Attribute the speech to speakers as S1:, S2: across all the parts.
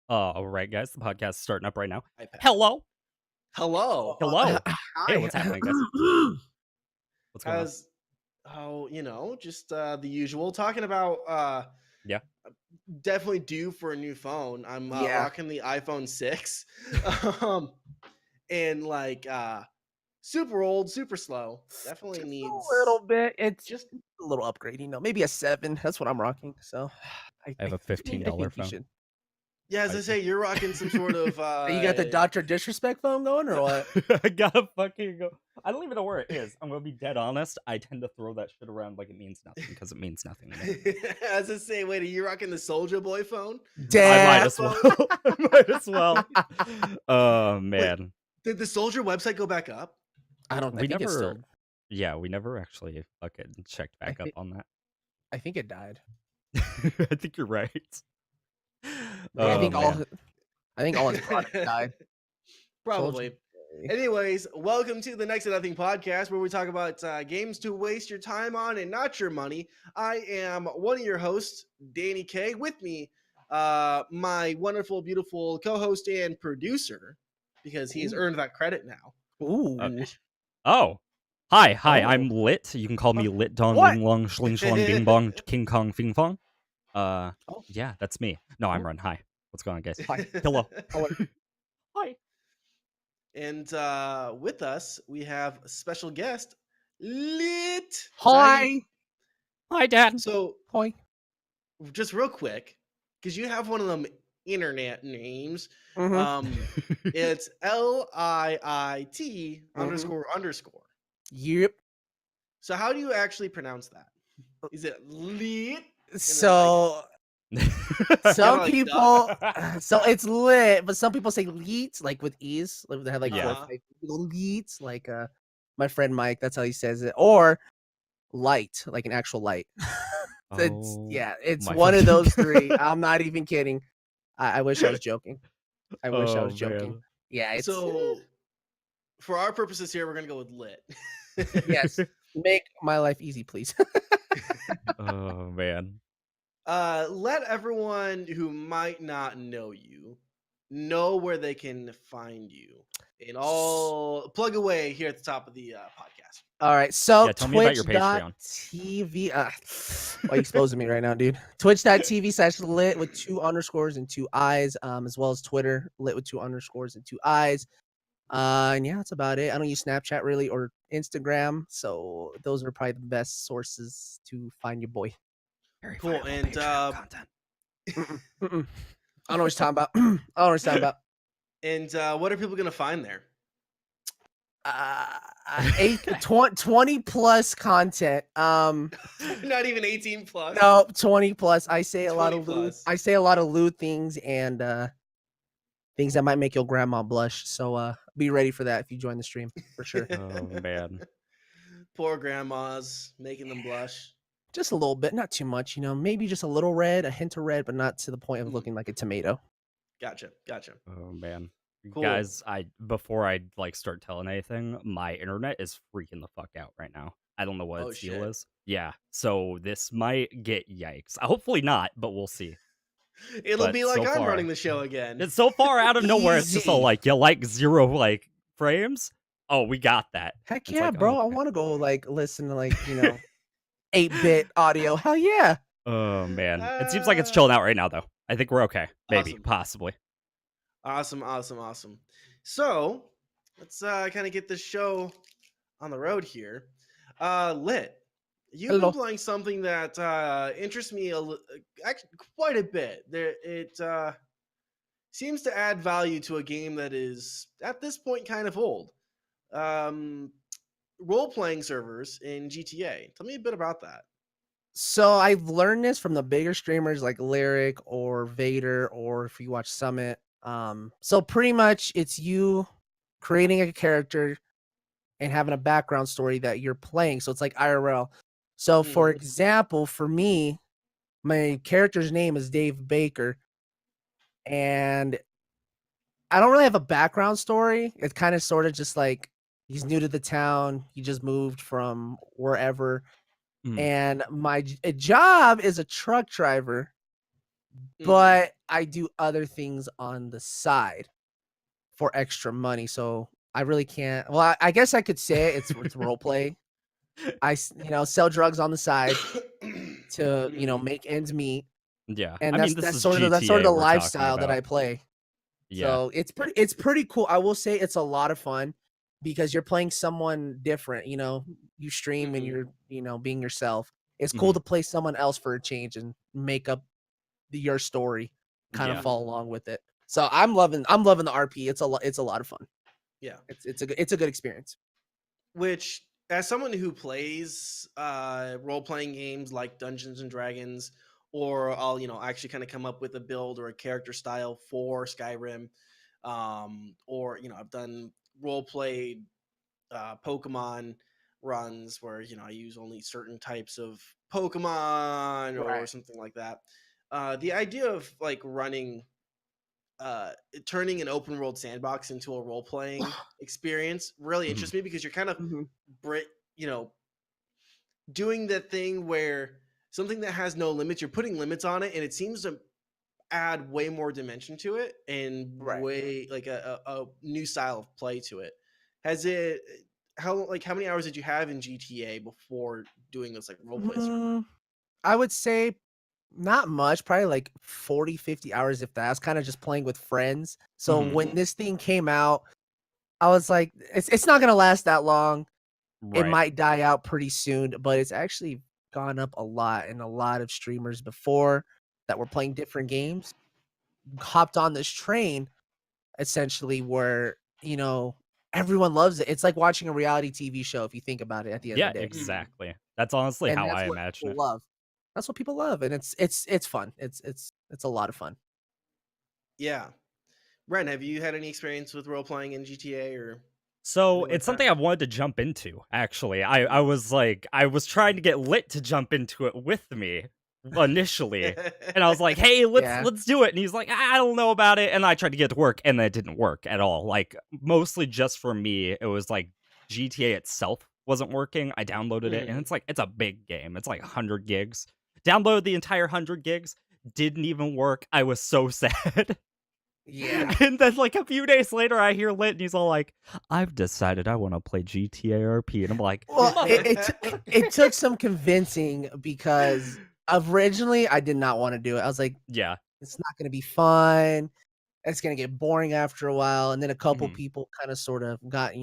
S1: All right, guys, the podcast is starting up right now.
S2: iPad.
S1: Hello.
S2: Hello.
S1: Hello.
S2: Hi.
S1: Hey, what's happening, guys? What's going on?
S2: Just the usual. Talking about
S1: Yeah.
S2: definitely due for a new phone. I'm
S3: Yeah.
S2: rocking the iPhone 6. And super old, super slow. Definitely
S3: Just
S2: needs
S3: a little bit. It's
S2: just
S3: a little upgrade, maybe a 7. That's what I'm rocking. So
S1: I have a $15
S3: think you
S1: phone.
S3: should.
S2: yeah, as I say, you're rocking some sort of
S3: You got the Dr. Disrespect phone going or what?
S1: I gotta fucking go. I don't even know where it is. I'm gonna be dead honest. I tend to throw that shit around like it means nothing because it means nothing to me.
S2: As I say, wait, are you rocking the Soldier Boy phone?
S1: I might
S3: Damn.
S1: as well. Might as well. Oh man.
S2: Did the Soldier website go back up?
S3: I think it's still.
S1: Yeah, we never actually fucking checked back up on that.
S3: I think it died.
S1: I think you're right.
S3: I think
S1: man.
S3: all his products died.
S2: Probably. Anyways, welcome to the Next to Nothing podcast, where we talk about games to waste your time on and not your money. I am one of your hosts, Danie K. With me, my wonderful, beautiful co-host and producer, because he has earned that credit now.
S3: Ooh.
S1: Oh. Hi, I'm Liit. You can call me Lit Dong Ling Long Schling Shlong Bing Bong King Kong Fing Fong. Yeah, that's me. No, I'm Run. Hi. What's going on, guys?
S3: Hi.
S1: Hello. Hi.
S2: And with us, we have a special guest, Liit.
S3: Hi.
S1: Hi, Dad.
S2: So,
S3: Hi.
S2: just real quick, because you have one of them internet names.
S3: Mm-hmm.
S2: It's LIIT __.
S3: Yep.
S2: So how do you actually pronounce that? Is it Liit?
S3: So some people, so it's lit, but some people say Liit, like with e's, like they have like 4 or 5 Liit, like my friend Mike, that's how he says it, or light, like an actual light. It's one of those 3. I'm not even kidding. I wish I was joking. I wish I was joking. Man. Yeah. It's,
S2: so for our purposes here, we're gonna go with lit.
S3: Yes. Make my life easy, please.
S1: Oh man.
S2: Let everyone who might not know you know where they can find you. And I'll plug away here at the top of the podcast.
S3: All right, so
S1: tell me about your Patreon.
S3: Twitch.tv. Why are you exposing me right now, dude? Twitch.tv/lit with 2 underscores and 2 eyes, as well as Twitter, lit with 2 underscores and 2 eyes. And yeah, that's about it. I don't use Snapchat really or Instagram, so those are probably the best sources to find your boy.
S1: Very
S2: cool. And
S3: content. I don't know what you're talking about. I don't know what you're talking about.
S2: And what are people gonna find there?
S3: 20 plus content.
S2: Not even 18 plus.
S3: No, 20 plus. I say a lot of loot. I say a lot of loot things and things that might make your grandma blush. So be ready for that if you join the stream for sure.
S1: Oh man.
S2: Poor grandmas, making them blush.
S3: Just a little bit, not too much, maybe just a little red, a hint of red, but not to the point of looking like a tomato.
S2: Gotcha.
S1: Oh man.
S2: Cool.
S1: Guys, before I start telling anything, my internet is freaking the fuck out right now. I don't know what its deal is. Yeah, so this might get yikes. Hopefully not, but we'll see.
S2: It'll be like I'm running the show again.
S1: It's so far out of nowhere. It's just all like 0 frames. Oh, we got that.
S3: Heck yeah, bro! I want to go listen to 8-bit audio. Hell yeah!
S1: Oh man, it seems like it's chilling out right now though. I think we're okay. Maybe, possibly.
S2: Awesome. So let's kind of get this show on the road here. Lit, you've been playing something that interests me actually quite a bit. It seems to add value to a game that is at this point kind of old. Role-playing servers in GTA. Tell me a bit about that.
S3: So I've learned this from the bigger streamers like Lyric or Vader, or if you watch Summit. So pretty much it's you creating a character and having a background story that you're playing. So it's like IRL. So for example, for me, my character's name is Dave Baker, and I don't really have a background story. It's kind of sort of just like he's new to the town. He just moved from wherever. And my job is a truck driver,
S2: Mhm.
S3: but I do other things on the side for extra money. So I really can't. Well, I guess I could say it's role play. Sell drugs on the side to
S2: Mhm.
S3: make ends meet,
S1: Yeah. I
S3: and
S1: mean,
S3: that's
S1: this
S3: that's
S1: is
S3: sort of that's sort of
S1: GTA
S3: the
S1: we're talking
S3: lifestyle that
S1: about.
S3: I play.
S1: Yeah.
S3: So it's pretty cool. I will say it's a lot of fun because you're playing someone different. You stream and
S2: Mhm.
S3: you're being yourself. It's cool
S1: Mhm.
S3: to play someone else for a change and make up your story, kind of
S1: Yeah.
S3: follow along with it. So I'm loving the RP. It's a lot of fun.
S2: Yeah.
S3: It's a good experience.
S2: Which, as someone who plays role playing games like Dungeons and Dragons, or I'll actually kind of come up with a build or a character style for Skyrim, or I've done role played Pokemon runs where I use only certain types of Pokemon or
S3: Right.
S2: something like that. The idea of like running turning an open world sandbox into a role playing experience really
S1: Mhm.
S2: interests me because you're kind of
S3: Mhm.
S2: bri- you know doing that thing where something that has no limits, you're putting limits on it, and it seems to add way more dimension to it and
S3: Right.
S2: way like a new style of play to it. Has it how many hours did you have in GTA before doing this like role play stuff?
S3: Mm, I would say not much, probably like 40, 50 hours if that. I was kind of just playing with friends. So
S1: Mhm.
S3: when
S2: Hmm.
S3: this thing came out, I was like, it's not gonna last that long. It
S1: Right.
S3: might die out pretty soon, but it's actually gone up a lot, and a lot of streamers before that were playing different games hopped on this train essentially where, everyone loves it. It's like watching a reality TV show if you think about it at the end of
S1: Yeah,
S3: the day.
S2: Hmm.
S1: exactly. That's honestly
S3: And
S1: how
S3: that's
S1: I
S3: what
S1: imagine
S3: people
S1: it.
S3: love. That's what people love, and it's fun. It's a lot of fun.
S2: Yeah. Ren, have you had any experience with role playing in GTA or
S1: So
S2: anything like
S1: it's
S2: that?
S1: something I've wanted to jump into, actually. I
S2: Mm.
S1: was like, I was trying to get Lit to jump into it with me initially. And I was like, hey, let's
S3: Yeah.
S1: let's do it. And he's like, I don't know about it. And I tried to get it to work and it didn't work at all. Like mostly just for me, it was like GTA itself wasn't working. I downloaded it and
S2: Mhm.
S1: it's a big game. It's like 100 gigs. Downloaded the entire 100 gigs, didn't even work. I was so sad.
S3: Yeah.
S1: And then like a few days later, I hear Lit, and he's all like, "I've decided I want to play GTA RP," and I'm like,
S3: Well,
S1: "Mother."
S3: it took some convincing because originally I did not wanna do it. I was like,
S1: Yeah.
S3: "It's not gonna be fun. It's gonna get boring after a while," and then a couple
S1: Mhm.
S3: people kinda sort of got,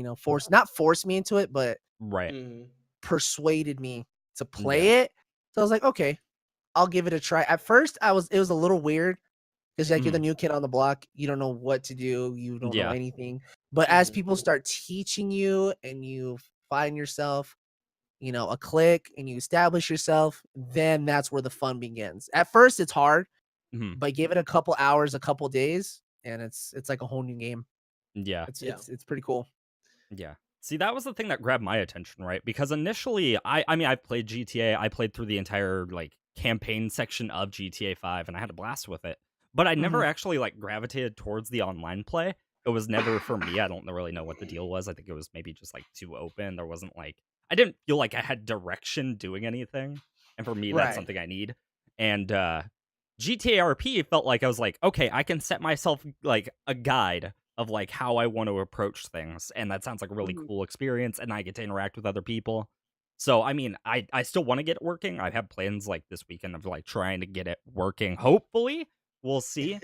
S3: not forced me into it, but
S1: Right.
S2: Mhm.
S3: persuaded me to
S1: Yeah.
S3: play it. So I was like, "Okay, I'll give it a try." At first, it was a little weird because like you're the
S1: Mhm.
S3: new kid on the block, you don't know what to do, you don't know
S1: Yeah.
S3: anything. But as
S2: Mhm.
S3: people start teaching you and you find yourself, a click and you establish yourself, then that's where the fun begins. At first, it's hard,
S1: Mhm.
S3: but give it a couple hours, a couple days, and it's like a whole new game.
S1: Yeah.
S3: It's
S2: Yeah.
S3: it's it's pretty cool.
S1: Yeah. See, that was the thing that grabbed my attention, right? Because initially, I mean, I've played GTA. I played through the entire like campaign section of GTA 5 and I had a blast with it. But I never
S3: Mhm.
S1: actually like gravitated towards the online play. It was never for me. I don't really know what the deal was. I think it was maybe just like too open. There wasn't like I didn't feel like I had direction doing anything. And for me, that's
S3: Right.
S1: something I need. And GTA RP felt like I was like, okay, I can set myself like a guide of like how I want to approach things, and that sounds like a really
S3: Mhm.
S1: cool experience, and I get to interact with other people. So I mean, I still want to get it working. I have plans like this weekend of like trying to get it working. Hopefully, we'll see.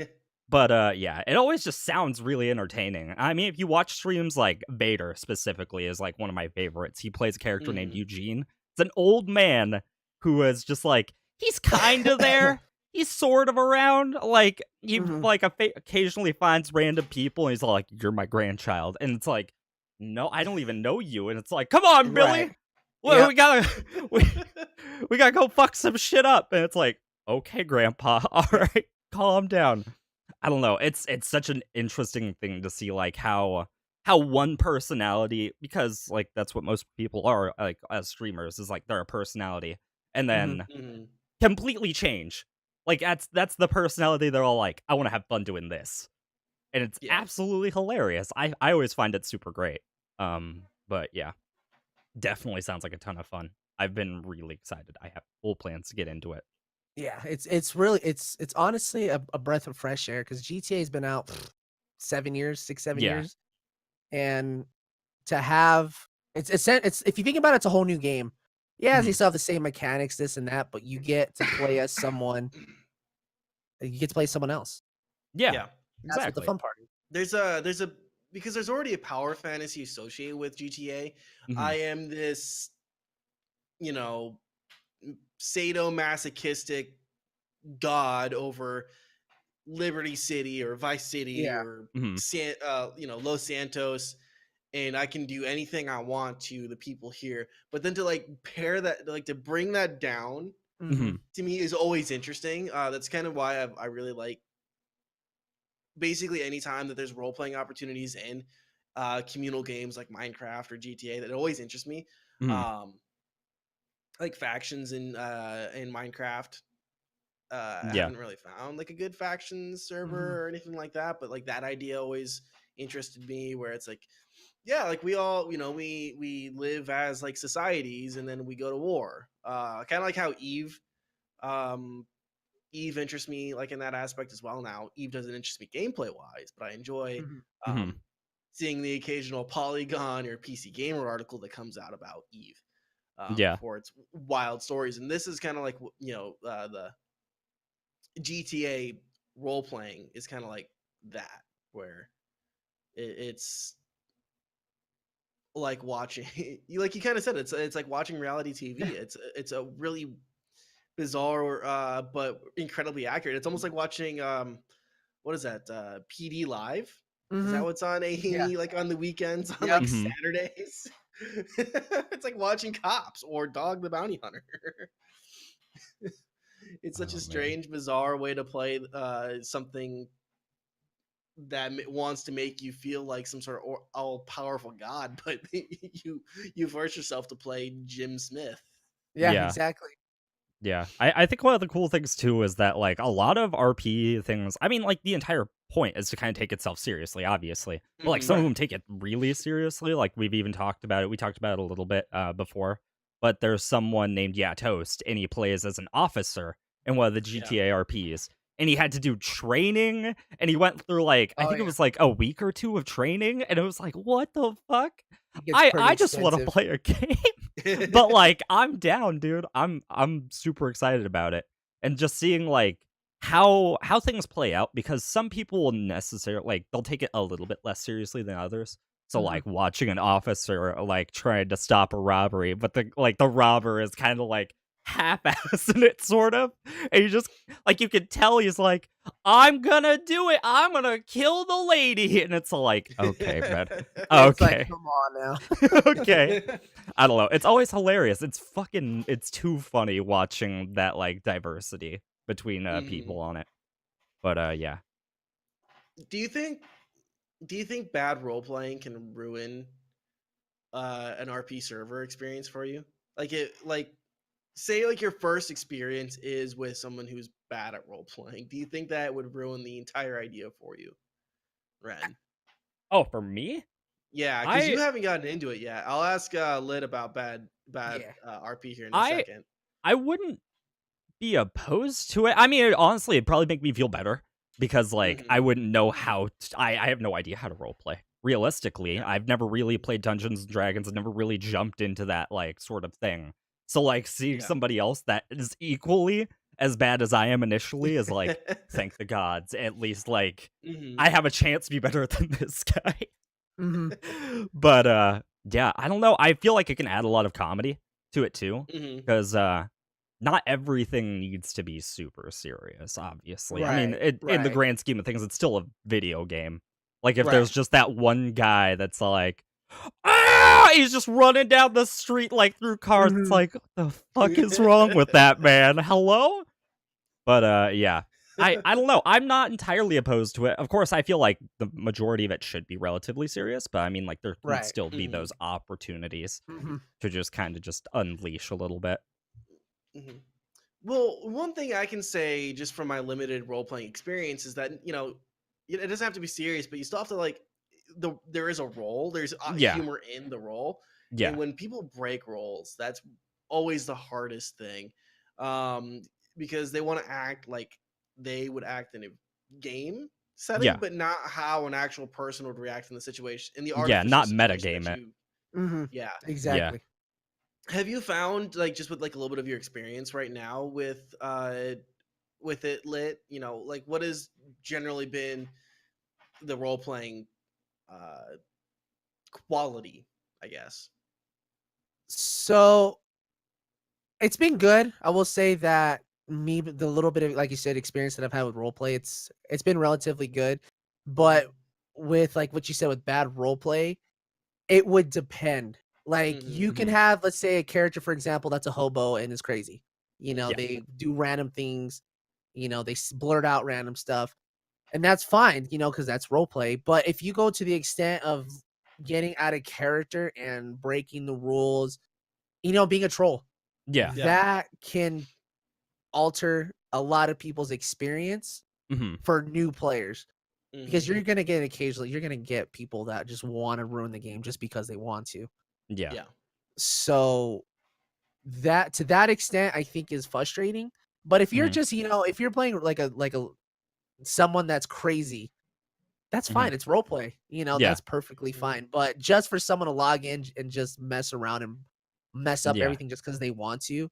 S1: But yeah, it always just sounds really entertaining. I mean, if you watch streams like Vader specifically is like one of my favorites. He plays a character named
S2: Mhm.
S1: Eugene. It's an old man who is just like he's kind of there. He's sort of around. Like he
S3: Mhm.
S1: like occasionally finds random people and he's all like, "You're my grandchild," and it's like, "No, I don't even know you." And it's like, "Come on,
S3: Right.
S1: Billy, we
S3: Yep.
S1: gotta we, we gotta go fuck some shit up." And it's like, "Okay, Grandpa, all right, calm down." I don't know. It's such an interesting thing to see like how one personality because like that's what most people are like as streamers is like they're a personality and
S3: Mhm.
S1: then
S2: Mhm.
S1: completely change. Like that's the personality they're all like I want to have fun doing this. And it's
S2: Yeah.
S1: absolutely hilarious. I always find it super great. But yeah, definitely sounds like a ton of fun. I've been really excited. I have full plans to get into it.
S3: Yeah, it's really it's honestly a breath of fresh air because GTA's been out 7 years, 6, 7
S1: Yeah.
S3: years, and to have it's if you think about it, it's a whole new game. Yeah, they
S1: Mhm.
S3: still have the same mechanics, this and that, but you get to play as someone. You get to play someone else.
S1: Yeah,
S2: Yeah.
S3: That's what the
S1: exactly.
S3: fun part is.
S2: There's a because there's already a power fantasy associated with GTA. I
S1: Mhm.
S2: am this, you know, sadomasochistic god over Liberty City or Vice City
S3: Yeah.
S2: or
S1: Mhm.
S2: Los Santos, and I can do anything I want to the people here. But then to like pair that, like to bring that down
S3: Mhm.
S1: Mhm.
S2: to me is always interesting. That's kind of why I really like basically any time that there's role playing opportunities in communal games like Minecraft or GTA that always interests me.
S1: Mhm.
S2: Um, like factions in Minecraft. I
S1: Yeah.
S2: haven't really found like a good faction
S3: Mhm.
S2: server or anything like that, but like that idea always interested me. Where it's like, yeah, like we all, we live as like societies, and then we go to war. Kind of like how um, Eve interests me like in that aspect as well. Now Eve doesn't interest me gameplay wise, but I enjoy
S3: Mhm.
S1: Mhm.
S2: seeing the occasional Polygon or PC Gamer article that comes out about Eve
S1: Yeah.
S2: for its wild stories. And this is kind of like the GTA role playing is kind of like that, where it's like watching you like you kind of said it's like watching reality TV. It's a really bizarre but incredibly accurate. It's almost like watching what is that? PD Live? Is that
S3: Mhm.
S2: what's on
S3: Yeah.
S2: A&E like on the weekends on
S3: Yep.
S2: like
S1: Mhm.
S2: Saturdays? It's like watching Cops or Dog the Bounty Hunter. It's such a
S1: Oh man.
S2: strange, bizarre way to play something that wants to make you feel like some sort of all powerful god, but you force yourself to play Jim Smith.
S3: Yeah,
S1: Yeah.
S3: exactly.
S1: Yeah. I think one of the cool things too is that like a lot of RP things, I mean like the entire point is to kind of take itself seriously, obviously. But like some of
S2: Right.
S1: them take it really seriously. Like we've even talked about it. We talked about it a little bit before. But there's someone named Yeah Toast, and he plays as an officer in one of the
S2: Yeah.
S1: GTA RPs. And he had to do training, and he went through like I
S3: Oh
S1: think it
S3: yeah,
S1: was like a week or two of training, and it was like, what the fuck?
S3: it gets pretty
S1: I just want to
S3: expensive.
S1: play a game. But like I'm down, dude. I'm super excited about it. And just seeing like how things play out because some people will necessarily like they'll take it a little bit less seriously than others. So
S3: Mhm.
S1: like watching an officer like trying to stop a robbery, but the robber is kind of like half-assing it sort of. And you just like you can tell he's like, I'm gonna do it. I'm gonna kill the lady. And it's like, okay, man.
S3: It's like,
S1: Okay.
S3: come on now.
S1: Okay. I don't know. It's always hilarious. It's too funny watching that like diversity between
S2: Mhm.
S1: people on it. But yeah.
S2: Do you think bad role playing can ruin an RP server experience for you? Like it like say like your first experience is with someone who's bad at role playing. Do you think that would ruin the entire idea for you, Ren?
S1: Oh, for me?
S2: Yeah, because you
S1: I
S2: haven't gotten into it yet. I'll ask Lit about bad
S3: Yeah.
S2: RP here in a
S1: I
S2: second.
S1: I wouldn't be opposed to it. I mean, honestly, it'd probably make me feel better because like I
S2: Hmm.
S1: wouldn't know I have no idea how to role play. Realistically,
S2: Yeah.
S1: I've never really played Dungeons and Dragons and never really jumped into that like sort of thing. So like seeing
S2: Yeah.
S1: somebody else that is equally as bad as I am initially is like thank the gods. At least like
S2: Hmm.
S1: I have a chance to be better than this guy.
S3: Mhm.
S1: But yeah, I don't know. I feel like it can add a lot of comedy to it too
S2: Hmm.
S1: because not everything needs to be super serious, obviously. I mean,
S3: Right.
S1: in the
S3: Right.
S1: grand scheme of things, it's still a video game. Like, if there's
S3: Right.
S1: just that one guy that's like, ah, he's just running down the street, like, through cars. It's
S3: Mhm.
S1: like, what the fuck is wrong with that, man? Hello? But, yeah. I don't know. I'm not entirely opposed to it. Of course, I feel like the majority of it should be relatively serious, but I mean, like, there can
S3: Right.
S1: still be
S2: Hmm.
S1: those opportunities
S3: Mhm.
S1: to just kind of just unleash a little bit.
S2: Hmm. Well, one thing I can say just from my limited role playing experience is that it doesn't have to be serious, but you still have to like there is a role. There's
S1: Yeah.
S2: humor in the role, and
S1: Yeah.
S2: when people break roles, that's always the hardest thing. Um, because they want to act like they would act in a game setting,
S1: Yeah.
S2: but not how an actual person would react in the situation, in the
S1: Yeah,
S2: artificial
S1: not
S2: situation
S1: metagame
S2: that
S1: it.
S2: you.
S3: Mm-hmm.
S2: Yeah.
S3: Exactly.
S2: Have you found, like, just with like a little bit of your experience right now with it, Lit? You know, like, what has generally been the role playing uh quality, I guess?
S3: So it's been good. I will say that the little bit of, like you said, experience that I've had with roleplay, it's been relatively good. But with like what you said with bad roleplay, it would depend. Like you can
S1: Mhm.
S3: have, let's say, a character, for example, that's a hobo and is crazy. You know,
S1: Yeah.
S3: they do random things. You know, they blurt out random stuff, and that's fine. You know, because that's roleplay. But if you go to the extent of getting out of character and breaking the rules, you know, being a troll,
S1: Yeah.
S2: Yeah.
S3: that can alter a lot of people's experience
S1: Mhm.
S3: for new players, because
S2: Mhm.
S3: you're gonna get occasionally you're gonna get people that just want to ruin the game just because they want to.
S1: Yeah.
S2: Yeah.
S3: So that, to that extent, I think is frustrating. But if you're
S1: Mhm.
S3: just, you know, if you're playing like a someone that's crazy, that's
S1: Mhm.
S3: fine. It's role play. You know,
S1: Yeah.
S3: that's perfectly
S2: Mhm.
S3: fine. But just for someone to log in and just mess around and mess up
S1: Yeah.
S3: everything just because they want to,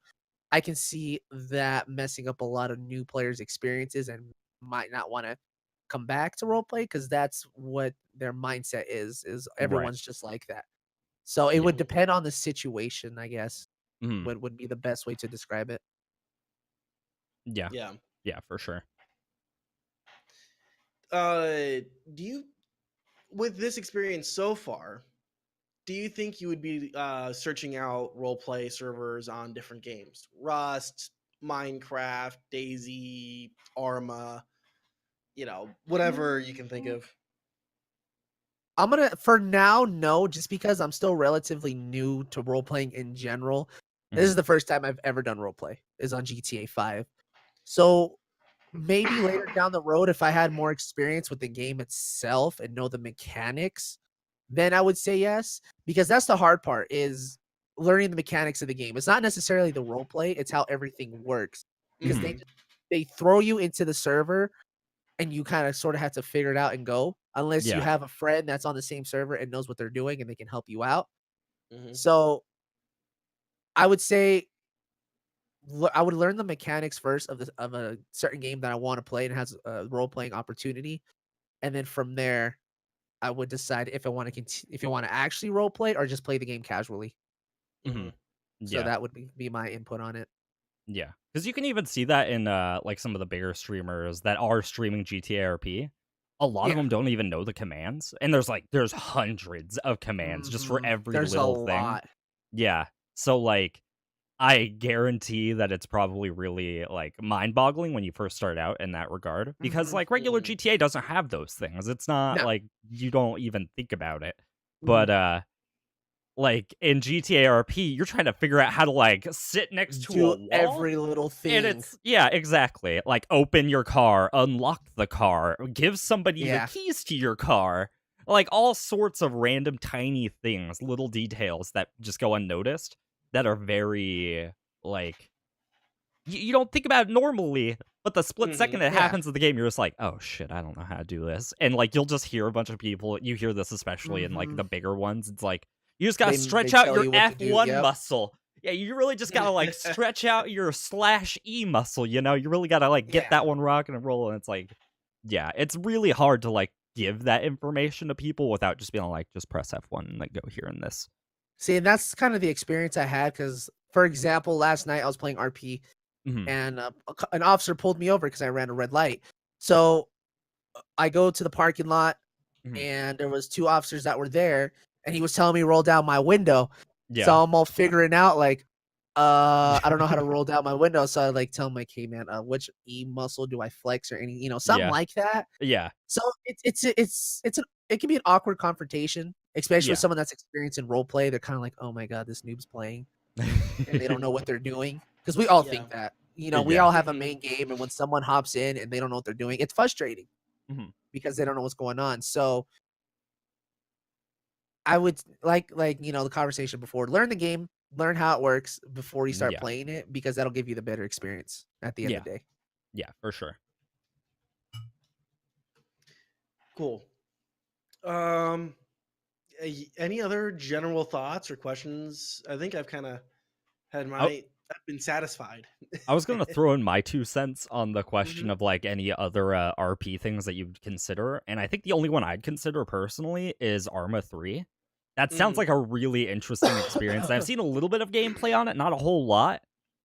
S3: I can see that messing up a lot of new players' experiences and might not want to come back to roleplay because that's what their mindset is
S1: Right.
S3: everyone's just like that. So it
S1: Yeah.
S3: would depend on the situation, I guess,
S1: Mhm.
S3: would be the best way to describe it.
S1: Yeah.
S2: Yeah.
S1: Yeah, for sure.
S2: Do you, with this experience so far, do you think you would be searching out role play servers on different games? Rust, Minecraft, Daisy, Arma, you know, whatever you can think of.
S3: I'm gonna, for now, no, just because I'm still relatively new to role playing in general. This
S1: Mhm.
S3: is the first time I've ever done role play is on GTA 5. So maybe later down the road, if I had more experience with the game itself and know the mechanics, then I would say yes. Because that's the hard part, is learning the mechanics of the game. It's not necessarily the role play, it's how everything works. Because
S1: Mhm.
S2: Mhm.
S3: they throw you into the server and you kind of sort of have to figure it out and go, unless you
S1: Yeah.
S3: have a friend that's on the same server and knows what they're doing and they can help you out.
S2: Mhm.
S3: So I would say I would learn the mechanics first of a certain game that I want to play and has a role playing opportunity, and then from there, I would decide if I want to if I want to actually role play or just play the game casually.
S1: Mhm.
S2: Mhm.
S3: So
S1: Yeah.
S3: that would be my input on it.
S1: Yeah. Because you can even see that in like some of the bigger streamers that are streaming GTA RP. A lot of
S3: Yeah.
S1: them don't even know the commands, and there's hundreds of commands just for every
S3: There's a
S1: little thing.
S3: lot.
S1: Yeah. So like I guarantee that it's probably really like mind-boggling when you first start out in that regard because like regular
S2: Mhm.
S1: GTA doesn't have those things. It's not
S3: No.
S1: like you don't even think about it.
S3: Mhm.
S1: But like in GTA RP, you're trying to figure out how to like sit next to a
S3: Do
S1: wall.
S3: every little
S1: And
S3: thing.
S1: it's yeah, exactly. Like open your car, unlock the car, give somebody the
S3: Yeah.
S1: keys to your car. Like all sorts of random tiny things, little details that just go unnoticed that are very like you don't think about it normally, but the split second
S2: Mhm.
S1: it
S3: Yeah.
S1: happens in the game, you're just like, oh shit, I don't know how to do this. And like you'll just hear a bunch of people, you hear this especially in like
S3: Mhm.
S1: the bigger ones. It's like you just gotta
S3: They
S1: stretch out
S3: tell
S1: your
S3: you what to do.
S1: F1
S3: Yep.
S1: muscle. Yeah, you really just gotta like stretch out your slash E muscle, you know? You really gotta like get
S3: Yeah.
S1: that one rocking and rolling. It's like, yeah, it's really hard to like give that information to people without just being like, just press F1 and then go here and this.
S3: See, and that's kind of the experience I had because, for example, last night I was playing RP
S1: Hmm.
S3: and an officer pulled me over because I ran a red light. So I go to the parking lot
S1: Hmm.
S3: and there was two officers that were there, and he was telling me to roll down my window.
S1: Yeah.
S3: So I'm all figuring out like, I don't know how to roll down my window. So I like tell him like, hey man, which E muscle do I flex or any, you know, something
S1: Yeah.
S3: like that.
S1: Yeah.
S3: So it can be an awkward confrontation, especially with
S1: Yeah.
S3: someone that's experienced in role play. They're kind of like, oh my god, this noob's playing, and they don't know what they're doing. Because we all
S2: Yeah.
S3: think that, you know, we
S1: Yeah.
S3: all have a
S2: Mhm.
S3: main game, and when someone hops in and they don't know what they're doing, it's frustrating
S1: Mhm.
S3: because they don't know what's going on. So I would like you know the conversation before, learn the game, learn how it works before you start
S1: Yeah.
S3: playing it, because that'll give you the better experience at the end
S1: Yeah.
S3: of the day.
S1: Yeah, for sure.
S2: Cool. Any other general thoughts or questions? I think I've kind of had
S1: I,
S2: I've been satisfied.
S1: I was going to throw in my 2 cents on the question
S2: Hmm.
S1: of like any other RP things that you'd consider. And I think the only one I'd consider personally is Arma 3. That sounds
S2: Hmm.
S1: like a really interesting experience. And I've seen a little bit of gameplay on it, not a whole lot,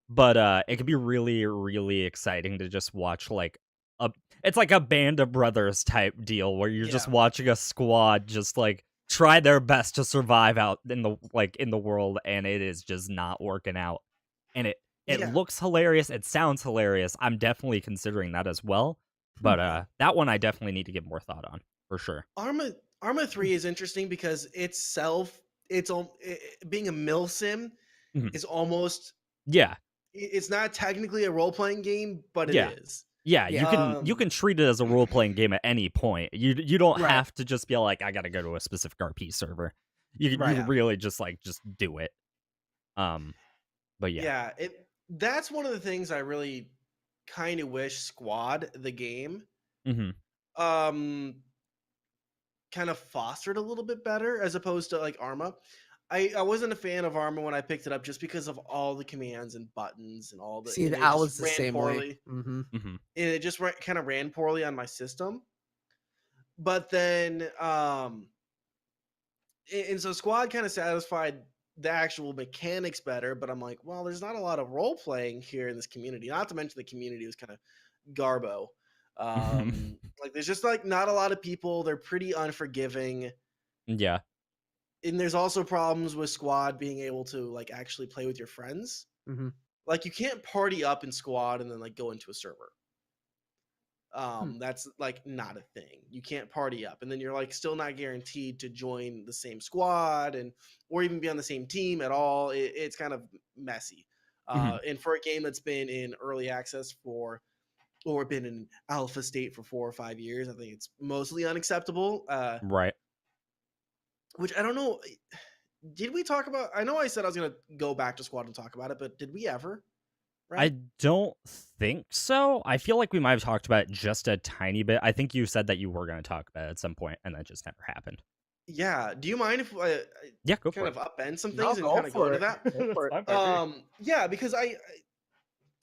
S1: but it could be really, really exciting to just watch like a it's like a Band of Brothers type deal where you're just
S2: Yeah.
S1: watching a squad just like try their best to survive out in the world, and it is just not working out. And it
S2: Yeah.
S1: looks hilarious, it sounds hilarious. I'm definitely considering that as well. But
S2: Yeah.
S1: that one I definitely need to give more thought on, for sure.
S2: Arma 3 is interesting because itself, being a mill sim
S1: Mhm.
S2: is almost,
S1: Yeah.
S2: it's not technically a role playing game, but it
S1: Yeah.
S2: is.
S1: Yeah,
S3: Yeah.
S1: you can treat it as a role playing game at any point. You don't
S3: Right.
S1: have to just be like, I gotta go to a specific RP server. You
S3: Right.
S1: you really just do it. Um, but yeah.
S2: Yeah, that's one of the things I really kind of wish Squad the game
S1: Hmm.
S2: um kind of fostered a little bit better as opposed to like Arma. I wasn't a fan of Arma when I picked it up just because of all the commands and buttons and
S3: See,
S2: and it
S3: I
S2: just
S3: was the
S2: ran
S3: same way.
S2: poorly.
S3: Hmm.
S1: Hmm.
S2: And it just kind of ran poorly on my system. But then and so Squad kind of satisfied the actual mechanics better, but I'm like, well, there's not a lot of role playing here in this community. Not to mention the community was kind of garbo. Like there's just like not a lot of people. They're pretty unforgiving.
S1: Yeah.
S2: And there's also problems with Squad being able to like actually play with your friends.
S3: Hmm.
S2: Like you can't party up in Squad and then like go into a server.
S3: Hmm.
S2: That's like not a thing. You can't party up, and then you're like still not guaranteed to join the same squad and or even be on the same team at all. It's kind of messy.
S1: Hmm.
S2: And for a game that's been in early access for or been in alpha state for 4 or 5 years, I think it's mostly unacceptable.
S1: Right.
S2: Which I don't know. Did we talk about? I know I said I was gonna go back to squad and talk about it, but did we ever? Right?
S1: I don't think so. I feel like we might have talked about it just a tiny bit. I think you said that you were going to talk about it at some point, and that just never happened.
S2: Yeah. Do you mind if I
S1: Yeah, go for
S2: kind
S1: it.
S2: of upend some
S3: No,
S2: things and
S3: go
S2: kind of go
S3: for
S2: into
S3: it.
S2: that?
S3: Go for it.
S1: Fine by me.
S2: Yeah, because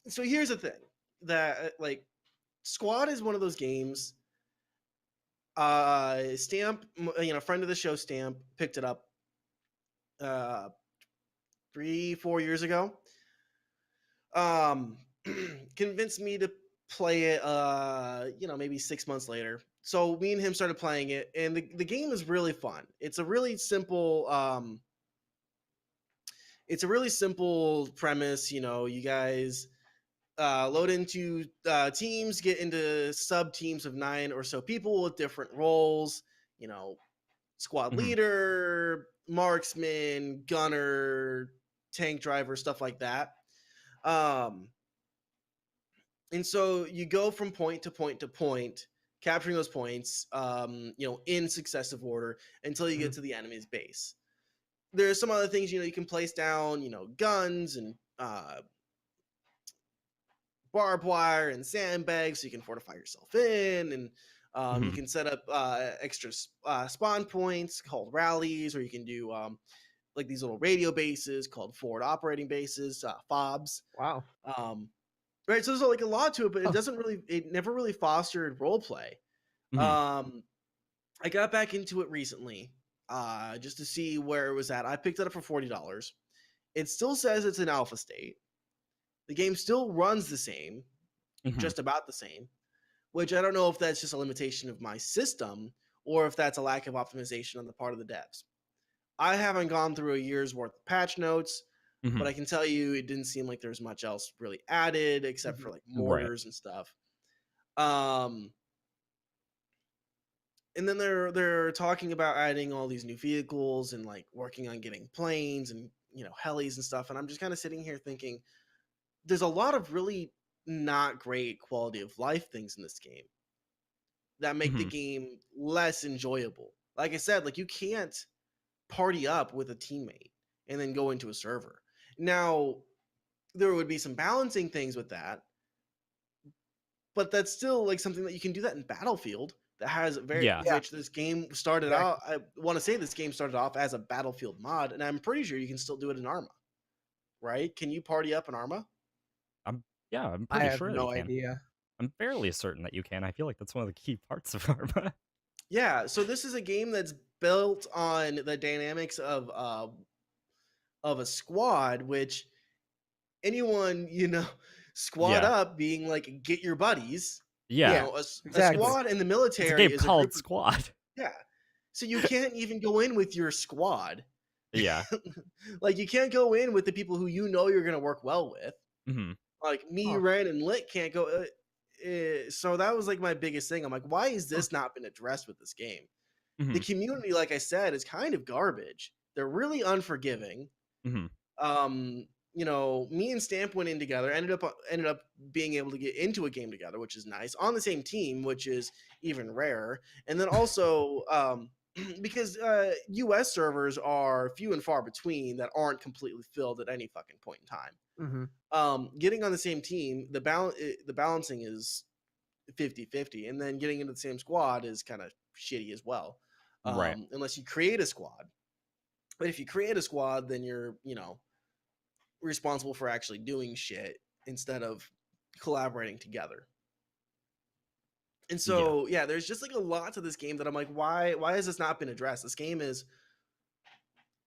S2: so here's the thing that like Squad is one of those games. Stamp, friend of the show, Stamp picked it up 3-4 years ago. Um, convinced me to play it. Maybe 6 months later. So me and him started playing it, and the game is really fun. It's a really simple. It's a really simple premise. You guys load into teams, get into sub teams of 9 or so people with different roles. You know, squad
S1: Mhm.
S2: leader, marksman, gunner, tank driver, stuff like that. Um, and so you go from point to point to point, capturing those points, in successive order until you get
S3: Mhm.
S2: to the enemy's base. There's some other things, you can place down, guns and barbed wire and sandbags so you can fortify yourself in, and you
S1: Mhm.
S2: can set up extra spawn points called rallies, or you can do like these little radio bases called forward operating bases, fobs.
S3: Wow.
S2: um, right, so there's like a lot to it, but
S3: Huh.
S2: it never really fostered role play.
S1: Mhm.
S2: um, I got back into it recently just to see where it was at. I picked it up for $40. It still says it's an alpha state. The game still runs the same,
S1: Mhm.
S2: just about the same, which I don't know if that's just a limitation of my system or if that's a lack of optimization on the part of the devs. I haven't gone through a year's worth of patch notes, but
S1: Mhm.
S2: I can tell you it didn't seem like there's much else really added except for
S3: Mhm.
S2: like
S1: Right.
S2: mortars and stuff. Um, and then they're talking about adding all these new vehicles and like working on getting planes and helis and stuff. And I'm just kind of sitting here thinking, there's a lot of really not great quality of life things in this game that make the
S1: Mhm.
S2: game less enjoyable. Like I said, like you can't party up with a teammate and then go into a server. Now, there would be some balancing things with that, but that's still like something that you can do that in Battlefield that has very
S1: Yeah.
S3: Yeah.
S2: which this game started
S3: Exactly.
S2: out. I want to say this game started off as a Battlefield mod, and I'm pretty sure you can still do it in Arma, right? Can you party up in Arma?
S1: I'm
S3: I
S1: pretty
S3: have
S1: sure that
S3: no
S1: you can.
S3: idea.
S1: I'm fairly certain that you can. I feel like that's one of the key parts of Arma.
S2: Yeah, so this is a game that's built on the dynamics of a squad, which anyone squad
S1: Yeah.
S2: up being like get your buddies.
S1: Yeah.
S2: A
S3: Exactly.
S2: squad in the
S1: It's a
S2: military
S1: game
S2: is a group
S1: called
S2: of
S1: Squad.
S2: yeah. So you can't even go in with your squad.
S1: Yeah.
S2: Like you can't go in with the people who you know you're gonna work well with.
S1: Hmm.
S2: Like me,
S3: Huh.
S2: Ren, and Lit can't go. So that was like my biggest thing. I'm like, why has this not been addressed with this game?
S1: Hmm.
S2: The community, like I said, is kind of garbage. They're really unforgiving.
S1: Hmm.
S2: Me and Stamp went in together, ended up being able to get into a game together, which is nice, on the same team, which is even rarer. And then also because US servers are few and far between that aren't completely filled at any fucking point in time. Getting on the same team, the balancing is 50-50, and then getting into the same squad is kind of shitty as well.
S1: Right.
S2: Unless you create a squad. But if you create a squad, then you're, responsible for actually doing shit instead of collaborating together. And so, yeah, there's just like a lot to this game that I'm like, why has this not been addressed? This game is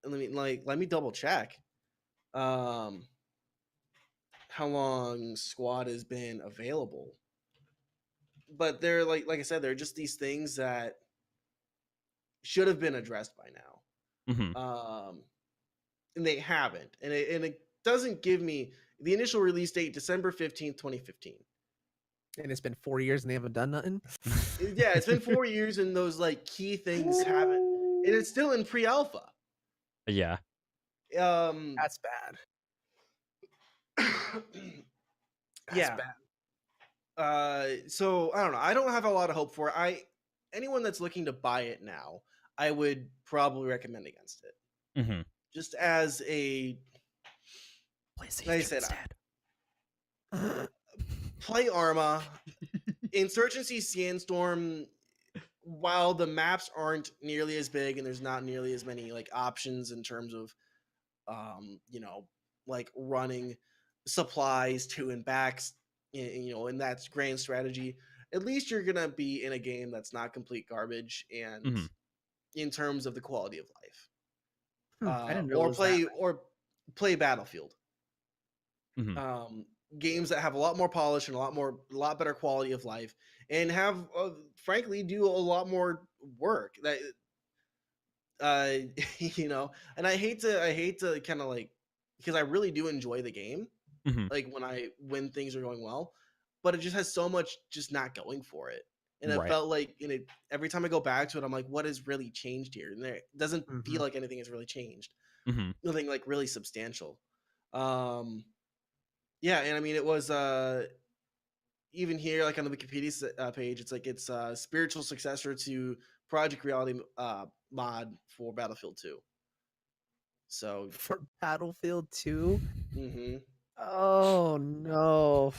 S2: let me double check. How long Squad has been available. But they're like I said, they're just these things that should have been addressed by now.
S1: Hmm.
S2: And they haven't. And it doesn't give me the initial release date, December 15th, 2015.
S3: And it's been 4 years and they haven't done nothing.
S2: Yeah, it's been 4 years and those like key things haven't, and it's still in pre-alpha.
S1: Yeah.
S3: That's bad. That's
S2: yeah.
S3: bad.
S2: So I don't know. I don't have a lot of hope for it. Anyone that's looking to buy it now, I would probably recommend against it.
S1: Hmm.
S2: Just as a
S1: PlayStation
S2: like I said,
S1: instead.
S2: play Arma. Insurgency Sandstorm, while the maps aren't nearly as big and there's not nearly as many like options in terms of like running supplies to and backs, and that's grand strategy, at least you're gonna be in a game that's not complete garbage and in terms of the quality of life.
S3: I didn't know it was that
S2: or play Battlefield.
S1: Hmm.
S2: Games that have a lot more polish and a lot better quality of life, and have frankly do a lot more work that and I hate to kind of like, because I really do enjoy the game,
S1: Hmm.
S2: like when things are going well, but it just has so much just not going for it. And it
S1: Right.
S2: felt like every time I go back to it, I'm like, what has really changed here? And it doesn't feel like anything has really changed. Nothing like really substantial. Yeah, and I mean it was even here, like on the Wikipedia page, it's like it's a spiritual successor to Project Reality mod for Battlefield 2. So
S3: for Battlefield 2.
S2: mm-hmm.
S3: Oh no!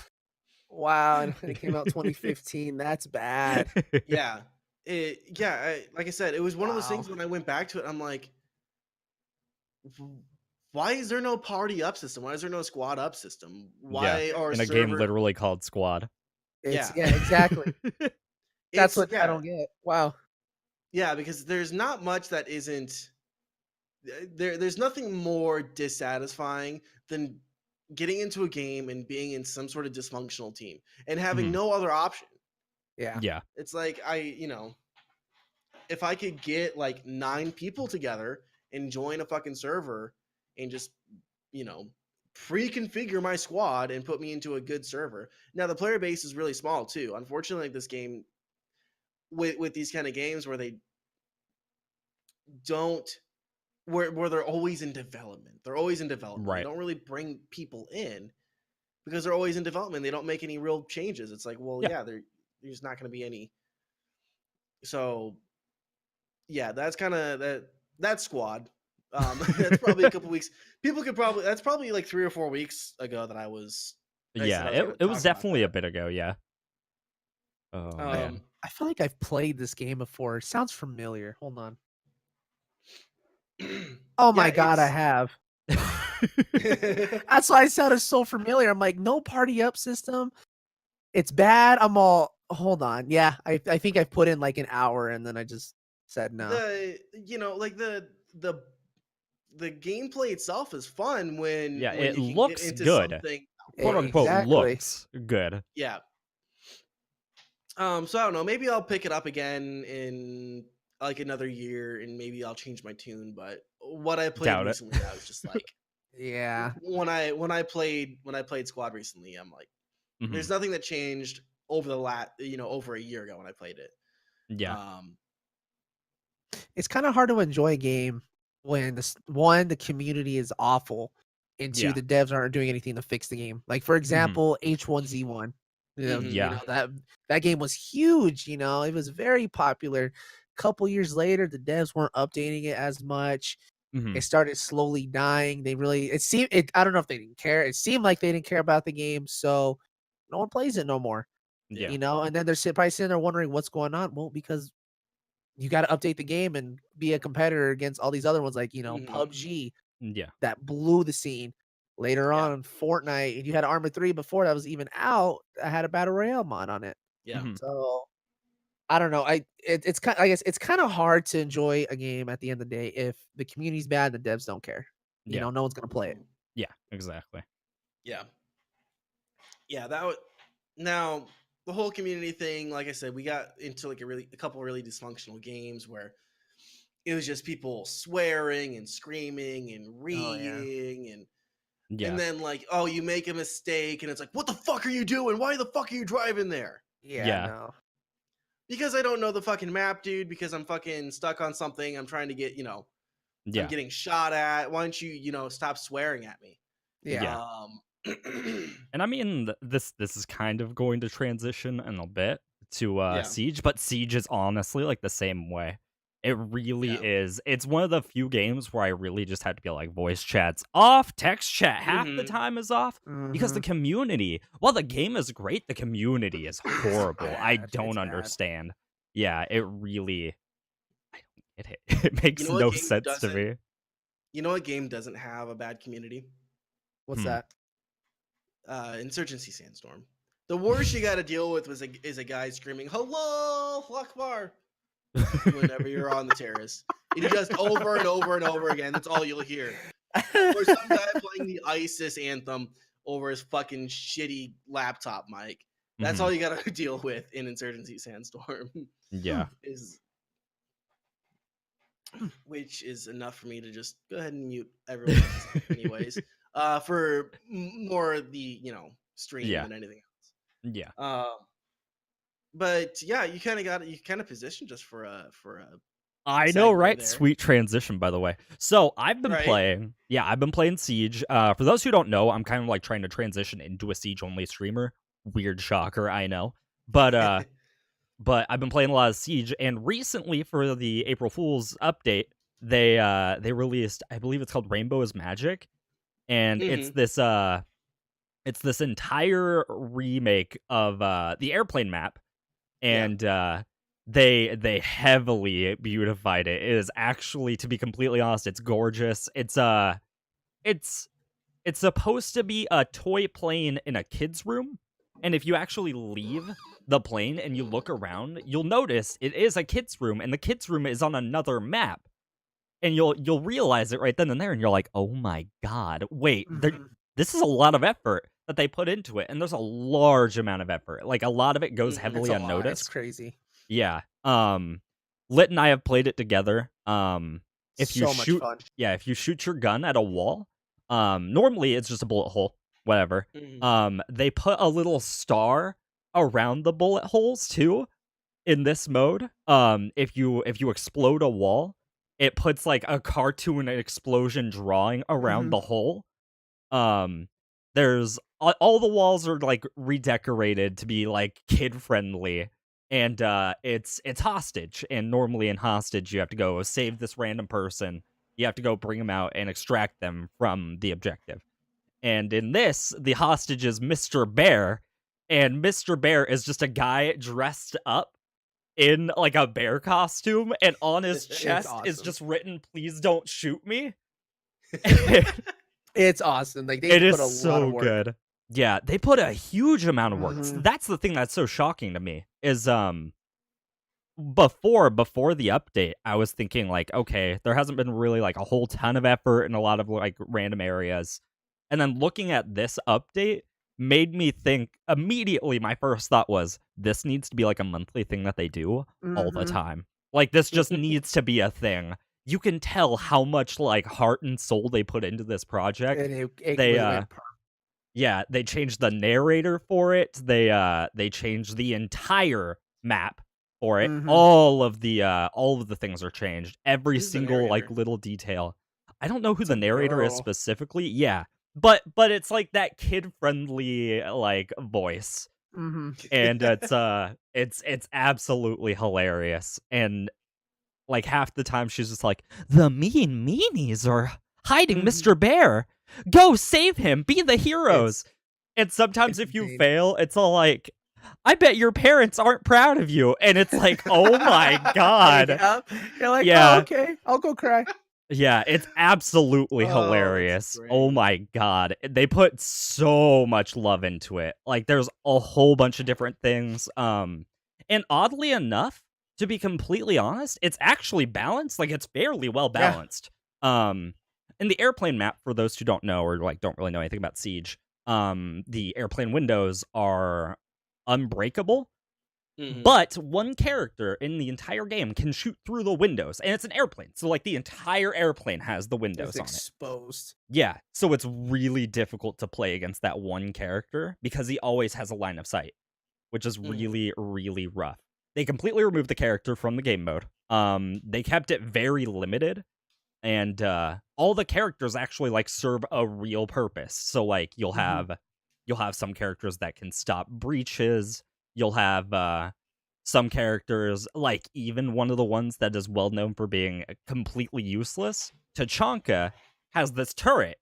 S3: Wow, and it came out 2015. That's bad.
S2: Yeah, like I said, it was one of those things
S3: Wow.
S2: when I went back to it, I'm like, why is there no party up system? Why is there no squad up system? Why are
S1: in a game literally called Squad?
S3: Yeah, exactly. That's what I don't get. Wow.
S2: Yeah, because there's not much that isn't there's nothing more dissatisfying than getting into a game and being in some sort of dysfunctional team and having no other option.
S3: Yeah.
S1: Yeah.
S2: It's like if I could get like 9 people together and join a fucking server and just, pre-configure my squad and put me into a good server. Now the player base is really small too. Unfortunately, this game with these kind of games where they don't where they're always in development. They're always in development.
S1: Right.
S2: They don't really bring people in because they're always in development. They don't make any real changes. It's like, well, yeah there's not going to be any. So, yeah, that's kind of that Squad. That's probably a couple weeks. People could probably that's probably like 3 or 4 weeks ago that I said
S1: Yeah,
S2: I was gonna
S1: it
S2: talk
S1: was
S2: about
S1: definitely a
S2: that.
S1: bit ago. Yeah. Oh man.
S3: I feel like I've played this game before. It sounds familiar. Hold on. Oh
S2: Yeah,
S3: my god, I
S2: it's
S3: have. That's why it sounded so familiar. I'm like, no party up system. It's bad. I'm all hold on. Yeah, I think I've put in like an hour and then I just said no.
S2: like the gameplay itself is fun
S1: Yeah,
S2: when
S1: it
S2: you can get
S1: looks
S2: into
S1: good.
S2: something
S1: Quote
S2: fun.
S1: unquote
S3: Exactly.
S1: looks good.
S2: Yeah. So I don't know. Maybe I'll pick it up again in like another year, and maybe I'll change my tune. But what I played
S1: Doubt it.
S2: recently, I was just like,
S3: Yeah.
S2: when I played Squad recently, I'm like,
S1: Mhm.
S2: there's nothing that changed over over a year ago when I played it.
S1: Yeah.
S2: Um,
S3: It's kind of hard to enjoy a game when the community is awful, and two,
S1: Yeah.
S3: the devs aren't doing anything to fix the game. Like for
S1: Mhm.
S3: example, H1Z1.
S2: mhm,
S1: Yeah.
S3: That game was huge. It was very popular. Couple years later, the devs weren't updating it as much.
S1: Mhm.
S3: It started slowly dying. It seemed it. I don't know if they didn't care. It seemed like they didn't care about the game, so no one plays it no more.
S1: Yeah.
S3: And then they're probably sitting there wondering what's going on. Well, because you got to update the game and be a competitor against all these other ones like
S2: mhm,
S3: PUBG
S1: Yeah.
S3: that blew the scene. Later
S2: yeah,
S3: on, Fortnite, and you had Arma 3 before that was even out. I had a battle royale mod on it.
S2: yeah.
S1: Mhm.
S3: So I don't know. It's kind. I guess it's kind of hard to enjoy a game at the end of the day if the community's bad and the devs don't care.
S1: Yeah.
S3: No one's gonna play it.
S1: Yeah. Exactly.
S2: Yeah. Yeah, that would now the whole community thing, like I said, we got into like a couple really dysfunctional games where it was just people swearing and screaming and
S3: Oh yeah,
S2: reading and
S1: Yeah.
S2: then like, oh, you make a mistake and it's like, what the fuck are you doing? Why the fuck are you driving there?
S3: yeah,
S1: Yeah.
S3: no,
S2: Because I don't know the fucking map, dude, because I'm fucking stuck on something. I'm trying to I'm
S1: Yeah.
S2: getting shot at. Why don't you stop swearing at me?
S3: yeah,
S1: Yeah.
S2: Um
S1: And I mean, this is kind of going to transition in a bit to
S2: yeah.
S1: Siege, but Siege is honestly like the same way. It really
S2: Yeah.
S1: is. It's one of the few games where I really just had to be like, voice chat's off, text chat half the
S2: Mhm.
S1: time is off because the
S3: hmm
S1: community, while the game is great, the community is
S3: it's
S1: horrible. I
S3: bad. It's
S1: don't
S3: bad.
S1: understand. Yeah, it really, I don't get it. It
S2: You
S1: makes
S2: know what
S1: no
S2: game
S1: sense to
S2: doesn't
S1: me.
S2: you know what game doesn't have a bad community?
S3: What's
S1: Hmm.
S3: that?
S2: Insurgency Sandstorm. The worst you got to deal with is a guy screaming "Hello, Akbar" whenever you're on the terrace. And just over and over and over again. That's all you'll hear. Or some guy playing the ISIS anthem over his fucking shitty laptop mic. That's
S1: Mhm.
S2: all you got to deal with in Insurgency Sandstorm.
S1: Yeah.
S2: is which is enough for me to just go ahead and mute everyone else, anyways. For more the stream
S1: Yeah.
S2: than anything
S1: Yeah.
S2: else. But yeah, you kind of positioned just for a
S1: I know,
S2: segue
S1: right?
S2: there,
S1: Sweet transition, by the way. So
S2: right?
S1: I've been playing Siege. For those who don't know, I'm kind of like trying to transition into a Siege only streamer. Weird shocker, I know. But I've been playing a lot of Siege, and recently for the April Fool's update, they released, I believe it's called Rainbow is Magic, and
S2: hmm
S1: it's this entire remake of the airplane map,
S2: Yeah.
S1: and they heavily beautified it. It is actually, to be completely honest, it's gorgeous. It's it's supposed to be a toy plane in a kid's room, and if you actually leave the plane and you look around, you'll notice it is a kid's room, and the kid's room is on another map. And you'll realize it right then and there, and you're like, oh my god, wait,
S3: Mhm.
S1: this is a lot of effort that they put into it, and there's a large amount of effort. Like a lot of it goes
S3: It's
S1: heavily
S3: a lot. It's
S1: unnoticed.
S3: crazy.
S1: Yeah. Lit and I have played it together. If you
S3: So much
S1: shoot
S3: fun.
S1: if you shoot your gun at a wall, normally it's just a bullet hole, whatever.
S2: hmm
S1: They put a little star around the bullet holes too in this mode. If you explode a wall, it puts like a cartoon explosion drawing around
S3: Mhm.
S1: the hole. Um, there's all the walls are like redecorated to be like kid friendly, and it's hostage. And normally in hostage, you have to go save this random person. You have to go bring them out and extract them from the objective. And in this, the hostage is Mr. Bear, and Mr. Bear is just a guy dressed up in like a bear costume, and on his chest is
S3: awesome.
S1: just written, "Please don't shoot me."
S3: It's awesome. Like, they
S1: It
S3: put
S1: is
S3: a lot
S1: so
S3: of work.
S1: good. Yeah, they put a huge amount of work.
S3: Mhm.
S1: That's the thing that's so shocking to me is before the update, I was thinking like, okay, there hasn't been really like a whole ton of effort in a lot of like random areas. And then looking at this update made me think immediately, my first thought was this needs to be like a monthly thing that they do all the
S3: Mhm.
S1: time. Like, this just needs to be a thing. You can tell how much like heart and soul they put into this project.
S3: And it
S1: They
S3: really went
S1: yeah, they changed the narrator for it. They changed the entire map for it.
S3: Mhm.
S1: All of the things are changed. Every
S2: Who's the
S1: single like
S2: narrator?
S1: little detail. I don't know who
S3: It's
S1: the
S3: a
S1: narrator is
S3: girl.
S1: specifically. Yeah. But it's like that kid-friendly like voice.
S3: Mhm.
S1: And it's absolutely hilarious. And like half the time she's just like, the mean meanies are hiding
S3: Mhm.
S1: Mr. Bear. Go save him. Be the heroes. And sometimes
S3: It's
S1: if you
S3: insane.
S1: fail, it's all like, I bet your parents aren't proud of you. And it's like, oh my god.
S3: Yep. You're like,
S1: Yeah.
S3: oh, okay, I'll go cry.
S1: Yeah, it's absolutely
S2: Oh, that's
S1: hilarious. Oh
S2: great.
S1: my god. They put so much love into it. Like, there's a whole bunch of different things. And oddly enough, to be completely honest, it's actually balanced. Like, it's fairly well
S3: Yeah.
S1: balanced. In the airplane map, for those who don't know or like don't really know anything about Siege, the airplane windows are unbreakable.
S2: Mhm.
S1: But one character in the entire game can shoot through the windows, and it's an airplane. So like the entire airplane has the windows
S3: It's
S1: on it.
S3: exposed.
S1: Yeah, so it's really difficult to play against that one character because he always has a line of sight, which is really, really rough. They completely removed the character from the game mode. They kept it very limited, and all the characters actually like serve a real purpose. So like you'll have some characters that can stop breaches. You'll have some characters, like even one of the ones that is well known for being completely useless, Tachanka, has this turret.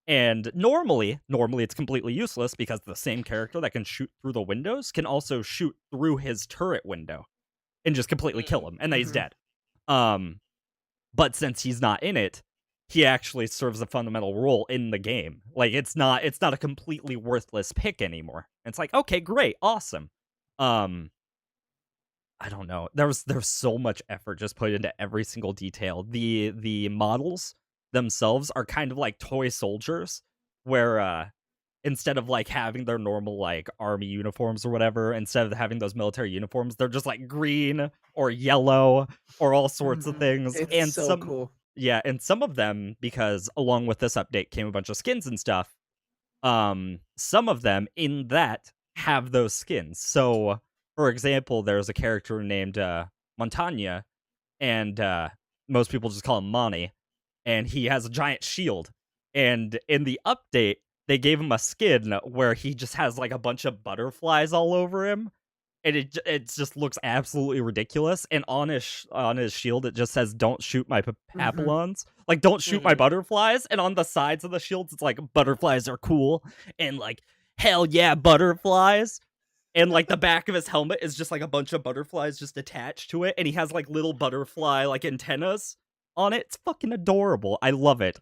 S1: And normally it's completely useless because the same character that can shoot through the windows can also shoot through his turret window and just completely kill him, and then he's dead. But since he's not in it, he actually serves a fundamental role in the game. Like, it's not a completely worthless pick anymore. It's like, okay, great, awesome. I don't know. There's so much effort just put into every single detail. The models themselves are kind of like toy soldiers, where instead of like having their normal like army uniforms or whatever, instead of having those military uniforms, they're just like green or yellow or all sorts of things.
S3: It's
S1: And
S3: so cool.
S1: yeah, and some of them, because along with this update came a bunch of skins and stuff, some of them in that have those skins. So, for example, there's a character named Montagna, and most people just call him Monty, and he has a giant shield. And in the update, they gave him a skin where he just has like a bunch of butterflies all over him, and it just looks absolutely ridiculous. And on his shield, it just says, "Don't shoot my papillons," like don't shoot my butterflies. And on the sides of the shields, it's like butterflies are cool, and like hell yeah, butterflies. And like the back of his helmet is just like a bunch of butterflies just attached to it, and he has like little butterfly like antennas on it. It's fucking adorable. I love it.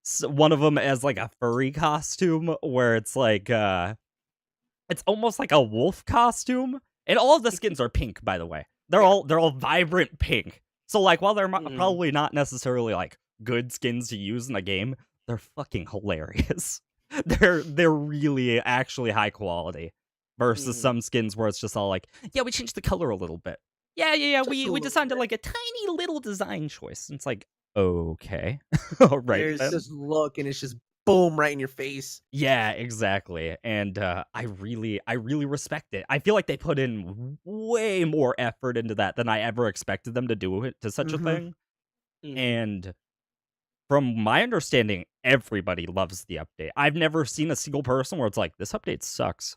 S1: So one of them has like a furry costume where it's like it's almost like a wolf costume, and all of the skins are pink, by the way. They're all vibrant pink. So like while they're probably not necessarily like good skins to use in the game, they're fucking hilarious. they're really actually high quality versus some skins where it's just all like, yeah, we changed the color a little bit. Yeah, we decided like a tiny little design choice. And it's like, okay. All right.
S3: There's
S1: Then.
S3: this look, and it's just boom right in your face.
S1: Yeah, exactly. And I really respect it. I feel like they put in way more effort into that than I ever expected them to do it to such a thing. And from my understanding, everybody loves the update. I've never seen a single person where it's like, this update sucks.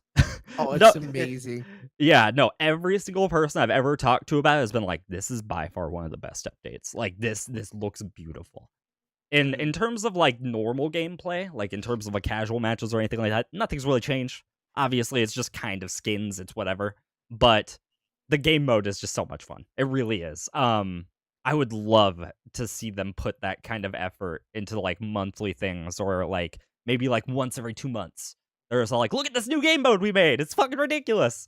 S3: Oh, it's amazing.
S1: Yeah, no, every single person I've ever talked to about it has been like, this is by far one of the best updates. Like this looks beautiful. In terms of like normal gameplay, like in terms of like casual matches or anything like that, nothing's really changed. Obviously, it's just kind of skins, it's whatever. But the game mode is just so much fun. It really is. I would love to see them put that kind of effort into like monthly things or like maybe like once every 2 months. There's all like, look at this new game mode we made. It's fucking ridiculous.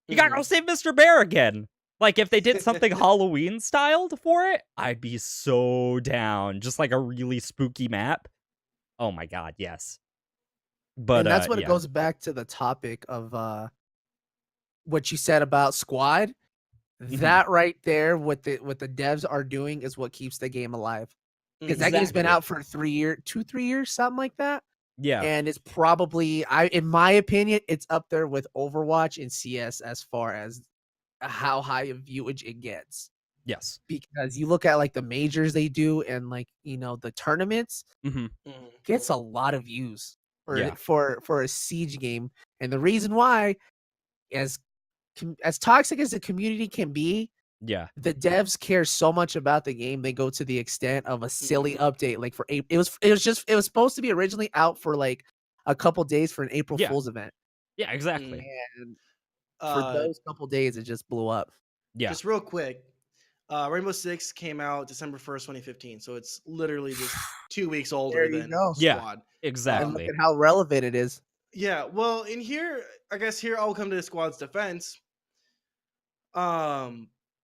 S1: You gotta go save Mr. Bear again. Like, if they did something Halloween styled for it, I'd be so down. Just like a really spooky map. Oh my god, yes. But
S3: And that's what it
S1: yeah.
S3: goes back to the topic of what you said about Squad. That right there, what the devs are doing is what keeps the game alive. Because that game's been out for 3 years, 2-3 years, something like that.
S1: Yeah.
S3: And it's probably, in my opinion, it's up there with Overwatch and CS as far as how high of viewage it gets.
S1: Yes.
S3: Because you look at like the majors they do and like, the tournaments, gets a lot of views for a Siege game. And the reason why, as toxic as the community can be, the devs care so much about the game they go to the extent of a silly update. Like for April, it was supposed to be originally out for like a couple days for an April Fool's event.
S1: Yeah, exactly.
S3: And for those couple days, it just blew up.
S1: Yeah.
S2: Just real quick, Rainbow Six came out December 1st, 2015, so it's literally just 2 weeks older than Squad.
S1: Yeah, exactly.
S3: And look at how relevant it is.
S2: Yeah, well, in here, I guess here I'll come to the Squad's defense.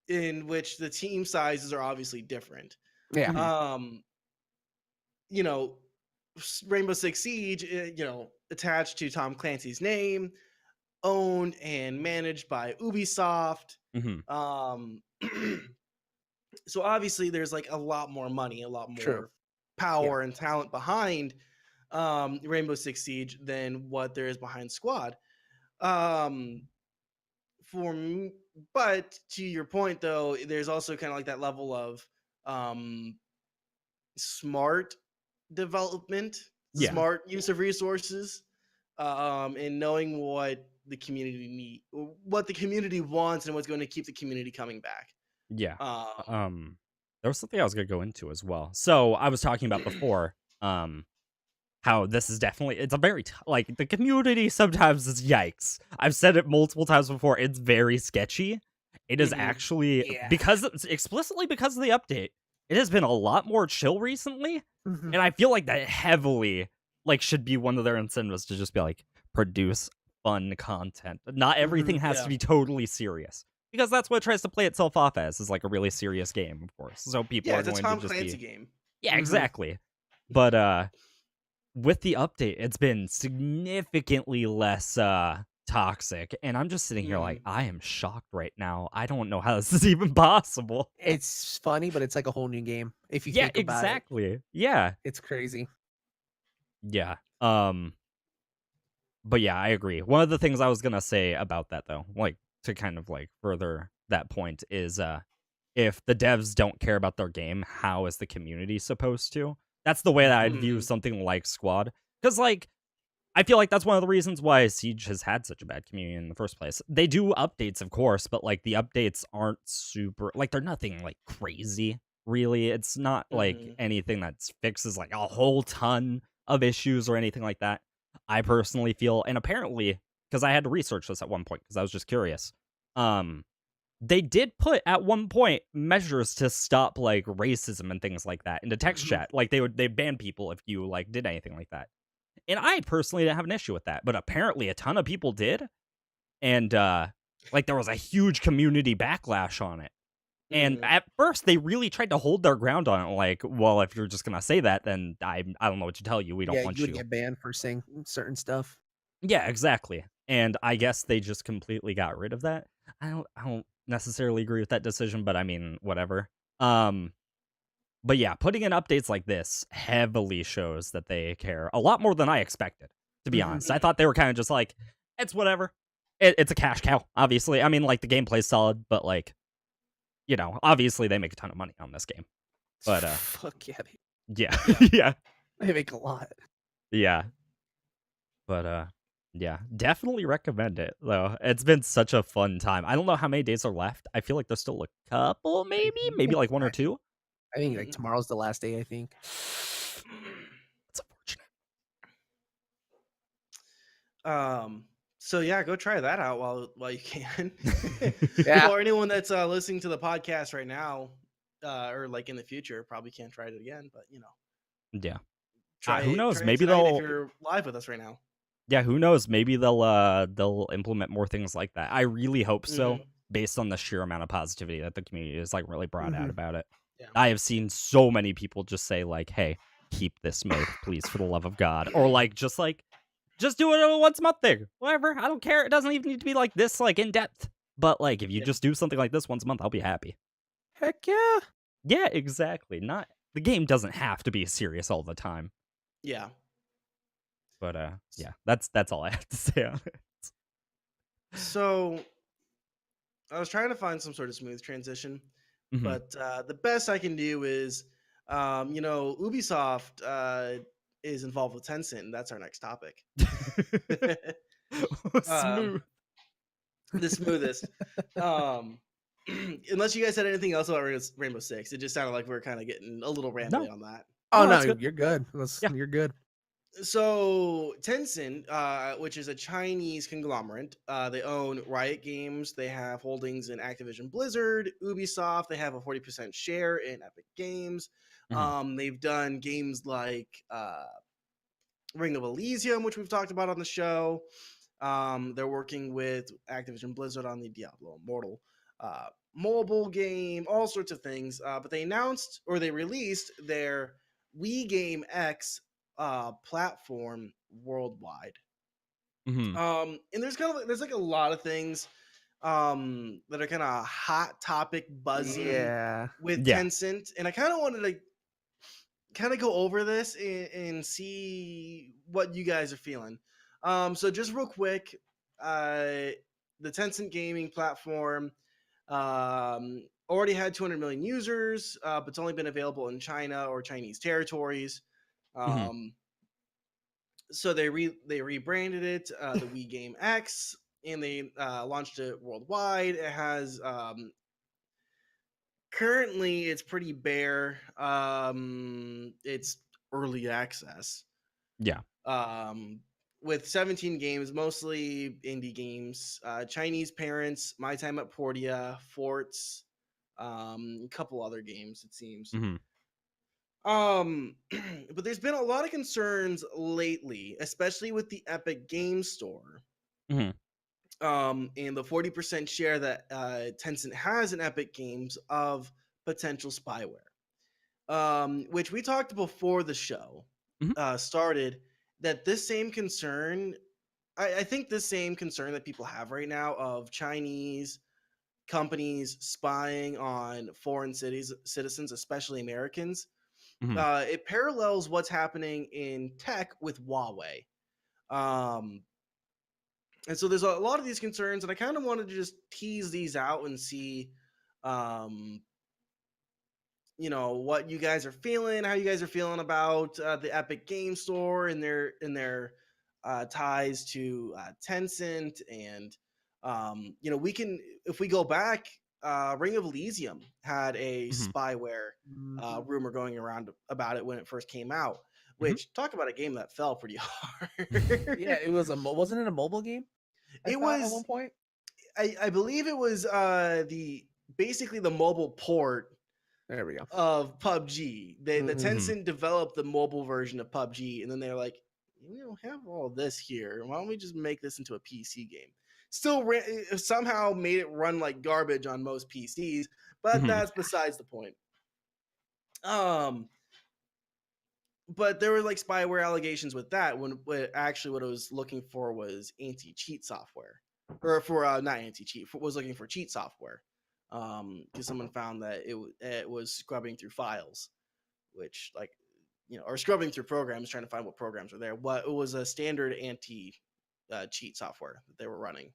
S2: In which the team sizes are obviously different.
S3: Yeah.
S2: Rainbow Six Siege, attached to Tom Clancy's name, owned and managed by Ubisoft. So obviously there's like a lot more money, a lot more power and talent behind Rainbow Six Siege than what there is behind Squad. But to your point though, there's also kind of like that level of smart development, smart use of resources, and knowing what the community wants and what's going to keep the community coming back.
S1: Yeah. There was something I was gonna go into as well. So I was talking about before, how this is definitely, it's a very like the community sometimes is yikes. I've said it multiple times before. It's very sketchy. It is actually explicitly because of the update. It has been a lot more chill recently, and I feel like that heavily like should be one of their incentives to just be like produce fun content. Not everything has to be totally serious. Because that's what it tries to play itself off as, is like a really serious game, of course. So people are going to just be... Yeah, it's a Tom Clancy
S2: game.
S1: Yeah, exactly. But with the update, it's been significantly less toxic. And I'm just sitting here like, I am shocked right now. I don't know how this is even possible.
S3: It's funny, but it's like a whole new game. If you think about
S1: it. Yeah.
S3: It's crazy.
S1: Yeah. But yeah, I agree. One of the things I was going to say about that, though, like, to kind of like further that point is if the devs don't care about their game, how is the community supposed to? That's the way that I'd view something like Squad. Because like I feel like that's one of the reasons why Siege has had such a bad community in the first place. They do updates, of course, but like the updates aren't super, like they're nothing like crazy, really. It's not like anything that fixes like a whole ton of issues or anything like that. I personally feel, and apparently, because I had to research this at one point because I was just curious. They did put at one point measures to stop like racism and things like that into text chat. Like they ban people if you like did anything like that. And I personally didn't have an issue with that, but apparently a ton of people did. And like there was a huge community backlash on it. And at first they really tried to hold their ground on it. Like, well, if you're just gonna say that, then I don't know what to tell you. We don't want you.
S3: You would get banned for saying certain stuff.
S1: Yeah, exactly. And I guess they just completely got rid of that. I don't necessarily agree with that decision, but I mean, whatever. But yeah, putting in updates like this heavily shows that they care a lot more than I expected, to be honest. I thought they were kind of just like, it's whatever. It's a cash cow, obviously. I mean, like, the gameplay's solid, but like, you know, obviously they make a ton of money on this game. But
S3: fuck yeah.
S1: Yeah. Yeah.
S3: They make a lot.
S1: Yeah. But Yeah, definitely recommend it though. It's been such a fun time. I don't know how many days are left. I feel like there's still a couple, maybe like 1 or 2.
S3: I think like tomorrow's the last day, I think.
S1: It's unfortunate.
S2: So yeah, go try that out while you can.
S3: Yeah.
S2: For anyone that's listening to the podcast right now, or like in the future, probably can't try it again, but
S1: Yeah. Who
S2: try
S1: knows?
S2: it
S1: Maybe
S2: tonight if
S1: they'll.
S2: you're live with us right now.
S1: Yeah, who knows? Maybe they'll implement more things like that. I really hope so, based on the sheer amount of positivity that the community has like really brought out about it.
S2: Yeah.
S1: I have seen so many people just say like, "Hey, keep this mode, please, for the love of God," or like just do it a once a month thing. Whatever, I don't care. It doesn't even need to be like this, like in depth. But like, if you just do something like this once a month, I'll be happy.
S3: Heck yeah.
S1: Yeah, exactly. Not the game doesn't have to be serious all the time.
S2: Yeah.
S1: But yeah, that's all I have to say on it.
S2: So I was trying to find some sort of smooth transition,
S1: Mhm.
S2: but the best I can do is, Ubisoft is involved with Tencent, and that's our next topic.
S1: Smooth.
S2: The smoothest. Unless you guys said anything else about Rainbow Six, it just sounded like we were kind of getting a little rambly on that.
S3: Oh
S1: No,
S3: no,
S1: that's good.
S3: you're good.
S1: Yeah.
S3: You're good.
S2: So Tencent, which is a Chinese conglomerate, they own Riot Games. They have holdings in Activision Blizzard, Ubisoft. They have a 40% share in Epic Games. They've done games like Ring of Elysium, which we've talked about on the show. They're working with Activision Blizzard on the Diablo Immortal mobile game, all sorts of things. But they announced or they released their Wii Game X platform worldwide. And there's like a lot of things that are kind of hot topic buzzy with Tencent, and I kind of wanted to kind of go over this and see what you guys are feeling. So just real quick, the Tencent gaming platform already had 200 million users, but it's only been available in China or Chinese territories. So they rebranded it the Wii Game X, and they launched it worldwide. It has currently it's pretty bare. It's early access.
S1: Yeah.
S2: With 17 games, mostly indie games, Chinese parents, My Time at Portia, Forts, a couple other games, it seems. But there's been a lot of concerns lately, especially with the Epic Game Store. And the 40% share that Tencent has in Epic Games of potential spyware, which we talked before the show started. That this same concern, I think this same concern that people have right now of Chinese companies spying on foreign citizens, especially Americans, it parallels what's happening in tech with Huawei. And so there's a lot of these concerns, and I kind of wanted to just tease these out and see, what you guys are feeling, how you guys are feeling about the Epic Game Store and their ties to Tencent, and we can, if we go back, Ring of Elysium had a spyware rumor going around about it when it first came out. Which talk about a game that fell pretty hard.
S3: Yeah, it was wasn't it a mobile game?
S2: It was
S3: at one point.
S2: I believe it was basically the mobile port.
S3: There we go.
S2: Of PUBG. The Tencent developed the mobile version of PUBG, and then they're like, we don't have all this here. Why don't we just make this into a PC game? Still somehow made it run like garbage on most PCs, but that's besides the point. But there were like spyware allegations with that when actually what I was looking for was anti-cheat software, or for not anti-cheat, was looking for cheat software. Because someone found that it was scrubbing through files, which or scrubbing through programs, trying to find what programs were there. What it was a standard anti cheat software that they were running.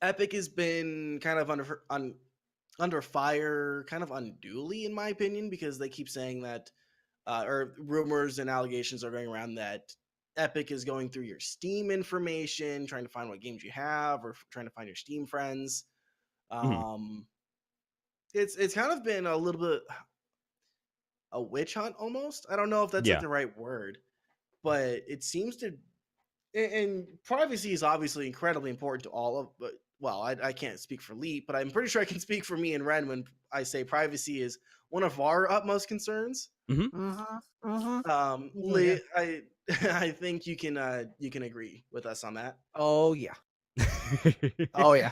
S2: Epic has been kind of under fire, kind of unduly, in my opinion, because they keep saying that, or rumors and allegations are going around that Epic is going through your Steam information, trying to find what games you have, or trying to find your Steam friends. It's kind of been a little bit a witch hunt almost. I don't know if that's like
S1: Yeah.
S2: the right word, but it seems to. And privacy is obviously incredibly important to all of. But well, I can't speak for Liit, but I'm pretty sure I can speak for me and Ren when I say privacy is one of our utmost concerns. Liit, I think you can agree with us on that.
S3: Oh yeah. Oh yeah.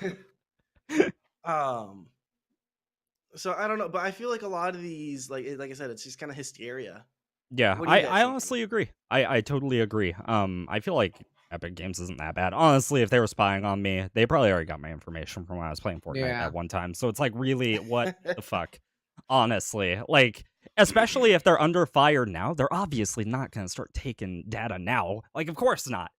S2: So I don't know, but I feel like a lot of these, like I said, it's just kind of hysteria.
S1: Yeah,
S2: What do you guys
S1: I
S2: think?
S1: honestly agree. I totally agree. I feel like Epic Games isn't that bad. Honestly, if they were spying on me, they probably already got my information from when I was playing Fortnite
S3: Yeah.
S1: at one time. So it's like, really, what the fuck? Honestly, like, especially if they're under fire now, they're obviously not going to start taking data now. Like, of course not.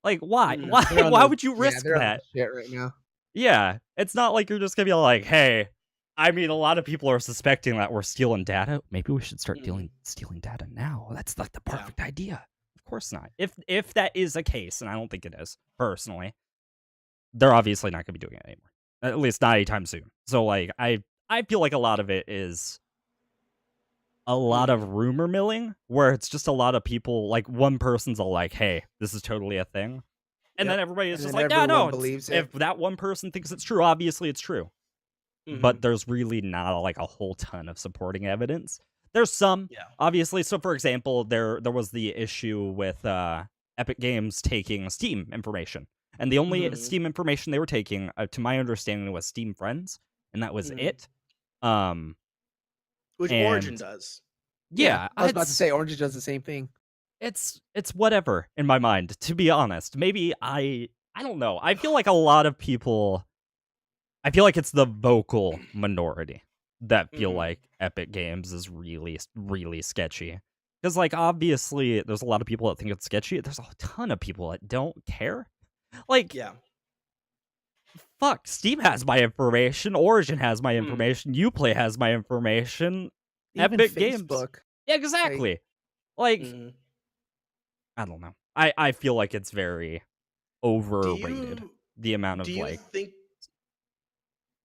S1: Like, why?
S2: Mm.
S1: Why would you risk
S3: they're on
S1: that?
S3: the shit right now.
S1: Yeah, it's not like you're just gonna be like, hey, I mean, a lot of people are suspecting that we're stealing data. Maybe we should start stealing data now. That's like the perfect idea. Of course not. If that is the case, and I don't think it is, personally, they're obviously not gonna be doing it anymore. At least not anytime soon. So like I feel like a lot of it is a lot of rumor milling, where it's just a lot of people, like one person's all like, hey, this is totally a thing. And then everybody is
S3: And
S1: just
S3: then
S1: like, no,
S3: everyone
S1: no.
S3: believes
S1: If that one person thinks it's true, obviously it's true. But there's really not like a whole ton of supporting evidence. There's some, obviously. So, for example, there was the issue with Epic Games taking Steam information, and the only Steam information they were taking, to my understanding, was Steam Friends, and that was it.
S2: Which Origin does.
S1: Yeah,
S3: I was about to say Origin does the same thing.
S1: It's whatever in my mind, to be honest. Maybe I don't know. I feel like a lot of people, I feel like it's the vocal minority that feel like Epic Games is really, really sketchy. Because, like, obviously, there's a lot of people that think it's sketchy. There's a ton of people that don't care. Like, fuck, Steam has my information. Origin has my information. Uplay has my information.
S3: Even
S1: Epic
S3: Facebook.
S1: Games. Yeah, exactly. Like I don't know. I feel like it's very overrated. The amount of like.
S2: Think?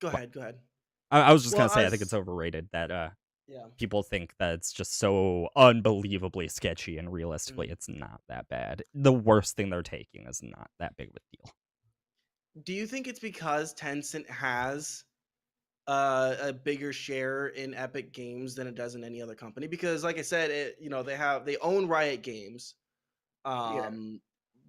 S2: Go ahead.
S1: I was just gonna say I think it's overrated that people think that it's just so unbelievably sketchy, and realistically it's not that bad. The worst thing they're taking is not that big of a deal.
S2: Do you think it's because Tencent has a bigger share in Epic Games than it does in any other company? Because, like I said, they own Riot Games.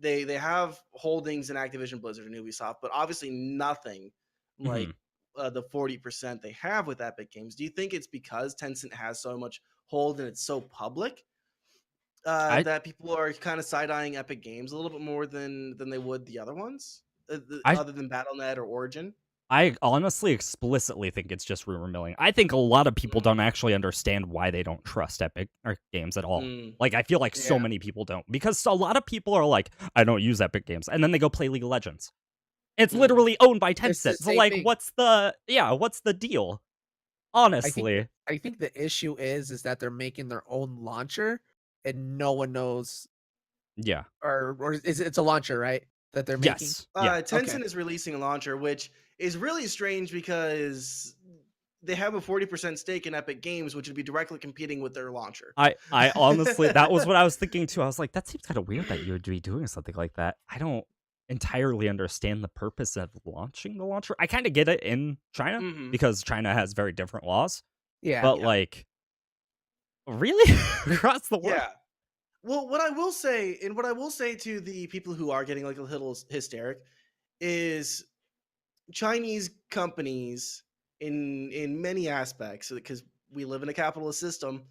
S2: They have holdings in Activision Blizzard and Ubisoft, but obviously nothing like the 40% they have with Epic Games. Do you think it's because Tencent has so much hold and it's so public that people are kind of side-eyeing Epic Games a little bit more than they would the other ones, other than Battle.net or Origin?
S1: I honestly explicitly think it's just rumor milling. I think a lot of people don't actually understand why they don't trust Epic Games at all. Like, I feel like so many people don't. Because a lot of people are like, I don't use Epic Games. And then they go play League of Legends. It's literally owned by Tencent. So, like, what's the deal? Honestly.
S3: I think the issue is that they're making their own launcher and no one knows.
S1: Yeah.
S3: Or it's a launcher, right? That they're making?
S1: Yes.
S2: Tencent is releasing a launcher, which is really strange because they have a 40% stake in Epic Games, which would be directly competing with their launcher.
S1: I honestly, that was what I was thinking too. I was like, that seems kind of weird that you would be doing something like that. I don't entirely understand the purpose of launching the launcher. I kind of get it in China because China has very different laws.
S3: Yeah.
S1: But like, really? Across the world?
S2: Yeah. Well, what I will say to the people who are getting like a little hysteric is Chinese companies in many aspects, because we live in a capitalist system,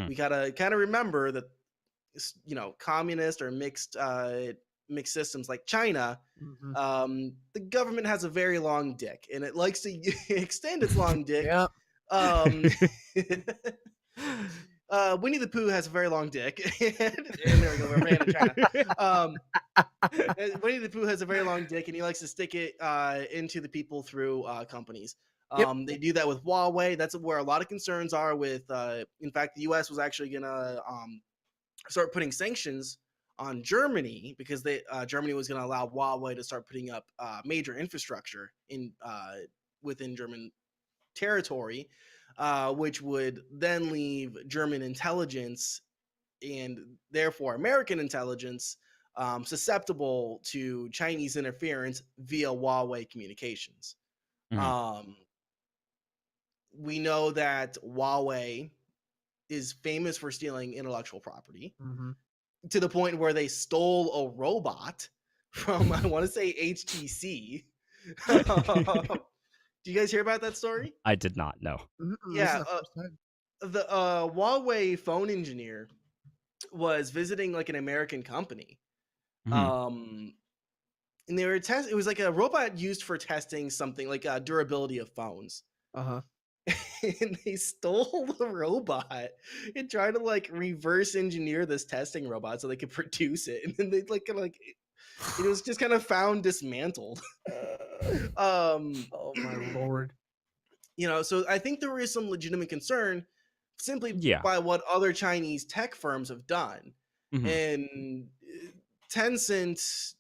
S2: we gotta kind of remember that, communist or mixed systems like China, the government has a very long dick and it likes to extend its long dick. Winnie the Pooh has a very long dick. And there we go, we're ran to China. Winnie the Pooh has a very long dick and he likes to stick it into the people through companies. They do that with Huawei. That's where a lot of concerns are with, in fact, the US was actually going to start putting sanctions on Germany because Germany was going to allow Huawei to start putting up major infrastructure in within German territory, which would then leave German intelligence and therefore American intelligence susceptible to Chinese interference via Huawei communications.
S1: Mhm.
S2: We know that Huawei is famous for stealing intellectual property
S3: Mm-hmm.
S2: to the point where they stole a robot from, I want to say, HTC. Do you guys hear about that story?
S1: I did not know.
S3: This is
S2: Yeah,
S3: the first time.
S2: the Huawei phone engineer was visiting like an American company.
S1: Mhm.
S2: And they were it was like a robot used for testing something like durability of phones.
S3: Uh-huh.
S2: And they stole the robot and tried to like reverse engineer this testing robot so they could produce it. And then they it was just kind of found dismantled.
S3: Oh my lord.
S2: So I think there is some legitimate concern simply
S1: Yeah.
S2: by what other Chinese tech firms have done.
S1: Mhm.
S2: And Tencent,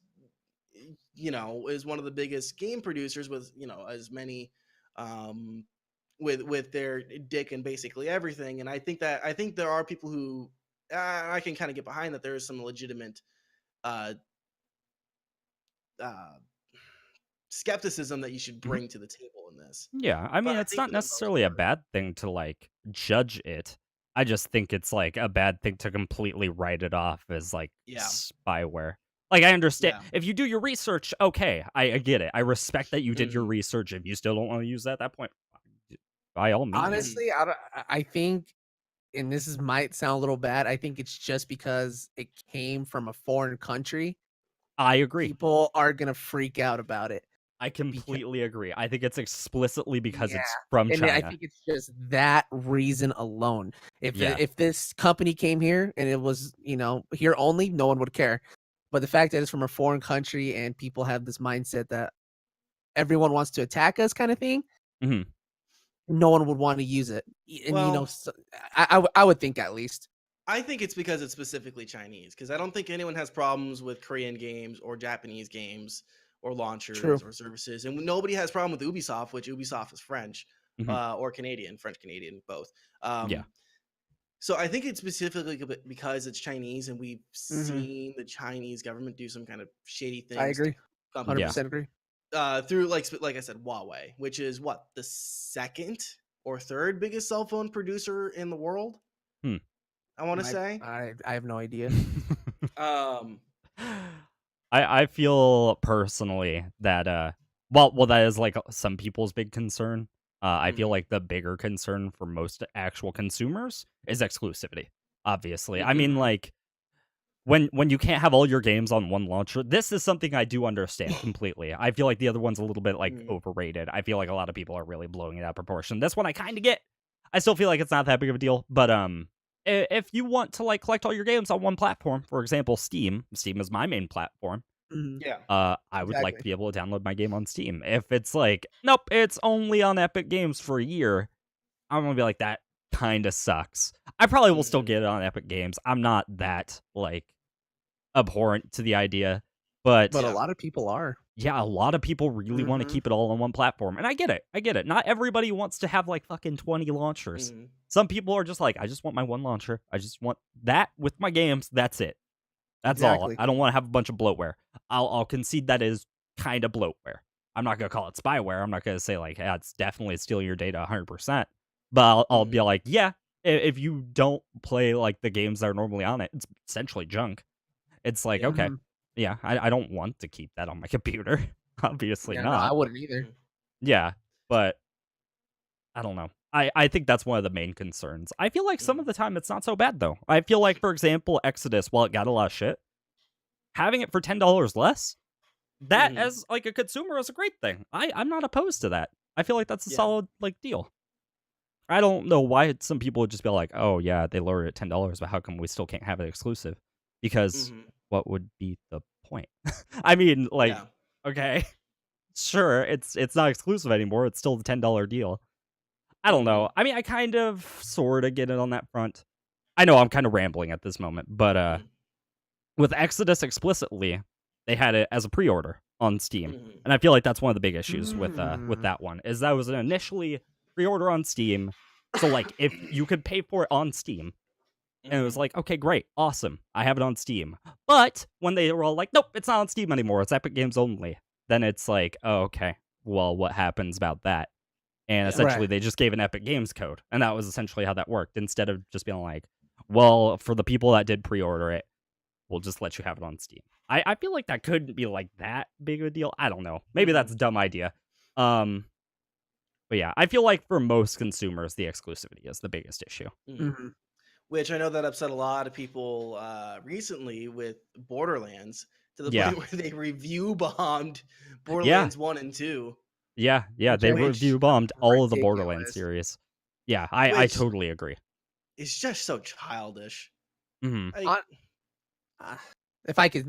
S2: is one of the biggest game producers with, as many with their dick and basically everything. And I think there are people who I can kind of get behind that there is some legitimate uh uh skepticism that you should
S1: Mhm.
S2: bring to the table in this.
S1: Yeah, I
S2: But
S1: mean,
S2: I
S1: it's
S2: think
S1: not
S2: for the most
S1: necessarily a
S2: part,
S1: bad thing to, like, judge it. I just think it's, like, a bad thing to completely write it off as, like,
S2: yeah,
S1: spyware. Like, I understand
S2: yeah.
S1: if you do your research, okay, I get it. I respect that you did your
S2: Mhm,
S1: research. If you still don't wanna use that at that point, by all means.
S2: mhm.
S3: Honestly, I think, and might sound a little bad, I think it's just because it came from a foreign country,
S1: I agree.
S3: people are gonna freak out about it.
S1: I
S3: Because
S1: completely agree. I think it's explicitly because
S3: yeah,
S1: it's from
S3: and I
S1: China.
S3: think it's just that reason alone.
S1: Yeah.
S3: If this company came here and it was, here only, no one would care. But the fact that it's from a foreign country and people have this mindset that everyone wants to attack us kind of thing,
S1: Mhm.
S3: no one would want to use it. And
S2: Well,
S3: I would think at least.
S2: I think it's because it's specifically Chinese, because I don't think anyone has problems with Korean games or Japanese games or
S3: True.
S2: launchers or services, and nobody has problem with Ubisoft, which Ubisoft is French
S1: Mhm.
S2: or Canadian, French Canadian, both.
S1: Yeah.
S2: So I think it's specifically because it's Chinese, and we've
S3: Mhm.
S2: seen the Chinese government do some kind of shady
S3: I
S2: things to
S3: agree.
S1: Yeah.
S2: companies
S3: 100% agree.
S2: through like I said, Huawei, which is what, the second or third biggest cell phone producer in the world,
S1: Hmm.
S2: I want to say.
S3: I have no idea.
S2: Um,
S1: I feel personally that well that is like some people's big concern. I feel
S2: mhm,
S1: like the bigger concern for most actual consumers is exclusivity. Obviously, I
S2: mhm,
S1: mean, like when you can't have all your games on one launcher, this is something I do understand completely. I feel like the other one's a little bit like
S2: mhm,
S1: overrated. I feel like a lot of people are really blowing it out of proportion. This one I kind of get. I still feel like it's not that big of a deal, but if you want to like collect all your games on one platform, for example, Steam is my main platform.
S3: Mhm.
S2: yeah,
S1: I would like to
S3: Exactly.
S1: be able to download my game on Steam. If it's like, nope, it's only on Epic Games for a year, I'm gonna be like, that kind of sucks. I probably will still
S2: mhm,
S1: get it on Epic Games. I'm not that like abhorrent to the idea, but
S3: But a
S2: yeah,
S3: lot of people are.
S1: yeah, a lot of people really want to
S2: mhm,
S1: keep it all on one platform, and I get it. I get it. Not everybody wants to have like fucking 20 launchers.
S2: mhm,
S1: Some people are just like, I just want my one launcher. I just want that with my games. That's it. That's all.
S3: Exactly.
S1: I don't want to have a bunch of bloatware. I'll concede that is kind of bloatware. I'm not gonna call it spyware. I'm not gonna say like, yeah, it's definitely stealing your data 100%. But I'll be
S2: mhm,
S1: like, yeah, if you don't play like the games that are normally on it, it's essentially junk. It's like,
S2: yeah,
S1: okay,
S3: Mhm.
S1: yeah, I don't want to keep that on my computer. Obviously
S3: Yeah, no, I
S1: not.
S3: wouldn't either.
S2: mhm,
S1: Yeah, but I don't know. I think that's one of the main concerns. I feel like some
S2: mhm,
S1: of the time it's not so bad though. I feel like, for example, Exodus, while it got a lot of shit, having it for $10 less, that
S2: mhm,
S1: as like a consumer is a great thing. I'm not opposed to that. I feel like that's a
S2: yeah,
S1: solid like deal. I don't know why some people would just be like, "Oh yeah, they lowered it $10, but how come we still can't have it exclusive?" Because
S2: mhm,
S1: what would be the point? I mean, like,
S2: yeah,
S1: okay, sure, it's not exclusive anymore. It's still the $10 deal. I don't
S2: mhm,
S1: know. I mean, I kind of sort of get it on that front. I know I'm kind of rambling at this moment, but
S2: mhm.
S1: with Exodus explicitly, they had it as a pre-order on Steam,
S2: Mhm.
S1: and I feel like that's one of the big issues with that one is that was an initially pre-order on Steam. So like if you could pay for it on Steam, and it was
S2: Mhm.
S1: like, okay, great, awesome, I have it on Steam. But when they were all like, nope, it's not on Steam anymore, it's Epic Games only, then it's like, oh, okay, well, what happens about that? And
S2: Yeah.
S1: essentially,
S3: Right.
S1: they just gave an Epic Games code, and that was essentially how that worked. Instead of just being like, well, for the people that did pre-order it, we'll just let you have it on Steam. I feel like that couldn't be like that big of a deal. I don't know. Maybe
S2: Mhm.
S1: that's a dumb idea. But yeah, I feel like for most consumers, the exclusivity is the biggest issue.
S3: Mhm.
S2: Which I know that upset a lot of people recently with Borderlands to the
S1: Yeah.
S2: point where they review bombed
S1: Yeah.
S2: Borderlands 1 and 2.
S1: Yeah.
S3: Which
S1: They
S3: I think
S1: review
S2: Which
S1: bombed all of the Borderlands
S3: ridiculous.
S1: series. Yeah, I
S2: which
S1: totally agree.
S2: is just so childish.
S1: Hmm.
S2: Like,
S3: If I could,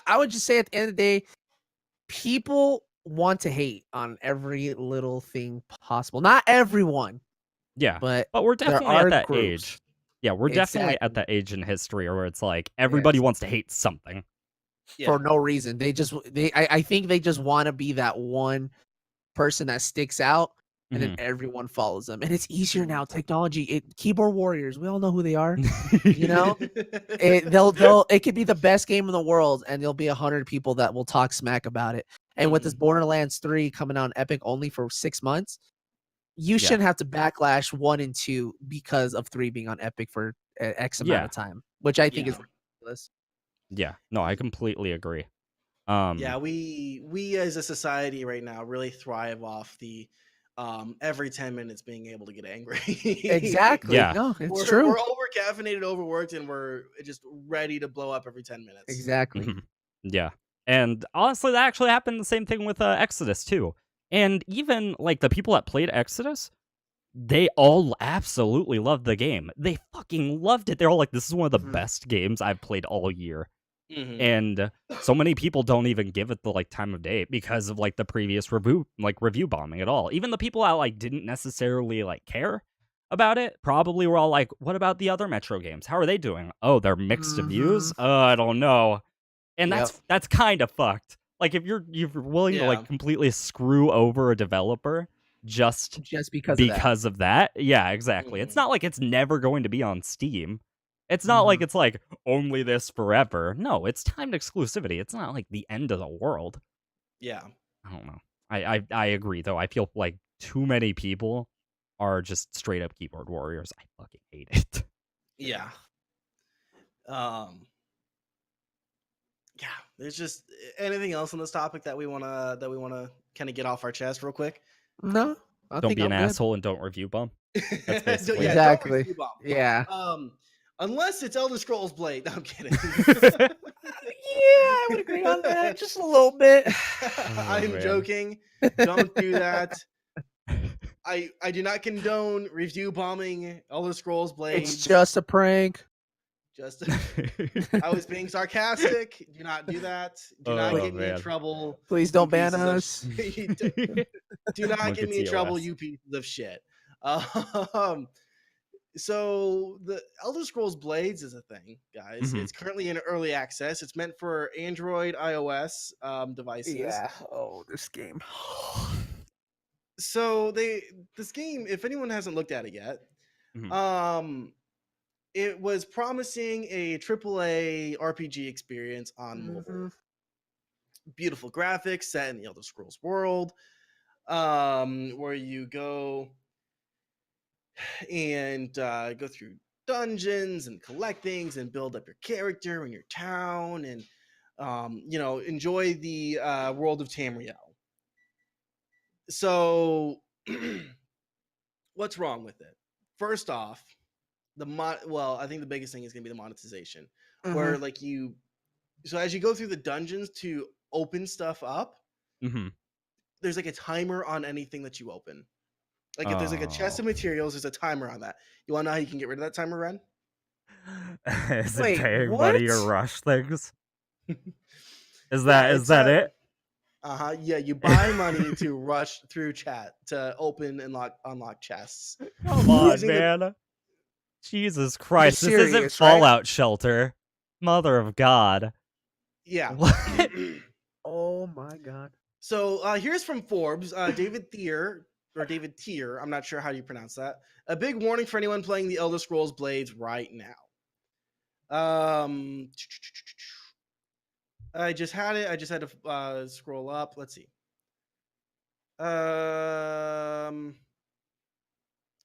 S3: I would just say at the end of the day, people want to hate on every little thing possible. Not everyone,
S1: Yeah,
S3: but
S1: but we're
S3: there
S1: definitely at
S3: are
S1: that
S3: groups.
S1: age. Yeah, we're definitely at
S3: Exactly.
S1: that age in history where it's like everybody
S3: Yes.
S1: wants to hate something.
S2: yeah.
S3: For no reason. I think they just want to be that one person that sticks out, and then
S1: Mhm.
S3: everyone follows them. And it's easier
S2: Mhm.
S3: now. Technology, keyboard warriors. We all know who they are. You know,
S2: Mhm.
S3: it could be the best game in the world, and there'll be 100 people that will talk smack about it. And with this Borderlands 3 coming out on Epic only for 6 months, you
S1: Yeah.
S3: shouldn't have to backlash 1 and 2 because of 3 being on Epic for X amount
S1: Yeah.
S3: of time, which I think is
S2: Yeah.
S3: ridiculous.
S1: Yeah. No, I completely agree.
S2: Yeah, we as a society right now really thrive off the every 10 minutes being able to get angry.
S3: Exactly.
S1: Yeah.
S3: No, it's
S2: we're
S3: true.
S2: over caffeinated, overworked, and we're just ready to blow up every 10 minutes.
S3: Exactly.
S1: Mhm. Yeah. And honestly, that actually happened the same thing with Exodus too. And even like the people that played Exodus, they all absolutely loved the game. They fucking loved it. They're all like, this is one of the
S3: Mhm.
S1: best games I've played all year.
S2: Mhm.
S1: And so many people don't even give it the like time of day because of like the previous review bombing at all. Even the people that like didn't necessarily like care about it probably were all like, what about the other Metro games? How are they doing? Oh, they're mixed reviews?
S3: Mhm.
S1: I don't know. And
S3: Yep.
S1: that's kind of fucked. Like if you're willing to
S2: Yeah.
S1: like completely screw over a developer just
S3: Because
S1: of that. Yeah, exactly. It's
S2: Mhm.
S1: not like it's never going to be on Steam. It's not like it's like only this forever. No, it's timed exclusivity. It's not like the end of the world.
S2: Yeah.
S1: I don't know. I agree though. I feel like too many people are just straight up keyboard warriors. I fucking hate it.
S2: Yeah. Yeah, there's just anything else on this topic that we wanna kind of get off our chest real quick.
S3: No, I
S1: Don't
S3: think
S1: be an
S3: I'm good.
S1: asshole and don't review bomb. That's
S2: So,
S1: basically
S2: yeah,
S1: it.
S2: don't
S3: Exactly.
S2: review bomb.
S3: Yeah.
S2: Unless it's Elder Scrolls Blade. No, I'm kidding.
S3: Yeah, I would agree on that just a little bit.
S2: I'm
S1: man.
S2: joking. Don't do that. I do not condone review bombing Elder Scrolls Blade.
S3: It's just a prank.
S2: Just I was being sarcastic. Do not do that. Do not
S1: Oh,
S2: get me in
S1: man.
S2: trouble.
S3: Please
S2: you
S3: don't ban
S2: pieces of
S3: us.
S2: do not
S1: Monkey
S2: get me in trouble,
S1: TOS.
S2: you pieces of shit. So the Elder Scrolls Blades is a thing, guys.
S1: Mhm.
S2: It's currently in early access. It's meant for Android, iOS devices.
S3: Yeah. Oh, this game.
S2: So this game, if anyone hasn't looked at it yet,
S1: Mhm.
S2: it was promising a AAA RPG experience on mobile.
S3: Mhm.
S2: Beautiful graphics set in the Elder Scrolls world, where you go and go through dungeons and collect things and build up your character and your town and enjoy the world of Tamriel. So what's wrong with it? First off, I think the biggest thing is going to be the monetization, where
S3: Mhm.
S2: like so as you go through the dungeons to open stuff up,
S1: Mhm.
S2: there's like a timer on anything that you open. Like if there's like a chest of
S1: Oh.
S2: materials, there's a timer on that. You want to know how you can get rid of that timer, Ren?
S1: Is it
S3: Wait,
S1: paying money to
S3: what?
S1: rush things? Is
S2: Yeah,
S1: that it?
S2: Yeah, you buy money to rush through chat to open and unlock chests.
S1: Come on,
S2: Using the
S1: man. Jesus
S3: You're
S1: Christ, this isn't
S3: serious, right?
S1: Fallout Shelter. Mother of God.
S2: Yeah.
S1: What?
S3: Oh my god.
S2: So here's from Forbes, David Thier, I'm not sure how you pronounce that. A big warning for anyone playing the Elder Scrolls Blades right now. I just had it. I just had to scroll up. Let's see.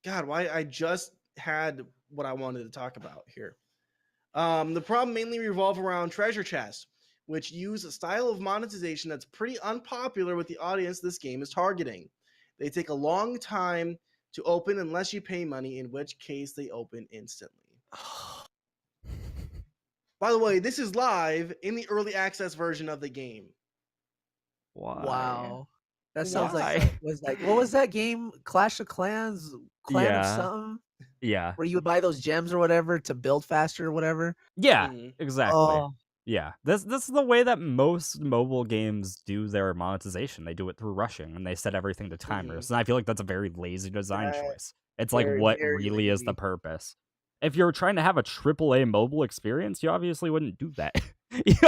S2: God, why I just had what I wanted to talk about here. The problem mainly revolve around treasure chests, which use a style of monetization that's pretty unpopular with the audience this game is targeting. They take a long time to open unless you pay money, in which case they open instantly. By the way, this is live in the early access version of the game.
S1: Why?
S3: Wow. That sounds
S1: Why?
S3: like what was that game? Clash of Clans? Clan of
S1: Yeah.
S3: something?
S1: Yeah.
S3: Where you would buy those gems or whatever to build faster or whatever?
S1: Yeah,
S2: Mhm.
S1: exactly.
S3: Oh,
S1: Yeah. This is the way that most mobile games do their monetization. They do it through rushing and they set everything to timers. And I feel like that's a very lazy design
S3: that
S1: choice. It's like
S3: very,
S1: what
S3: very
S1: really is the
S3: lazy.
S1: purpose. If you're trying to have a AAA mobile experience, you obviously wouldn't do that.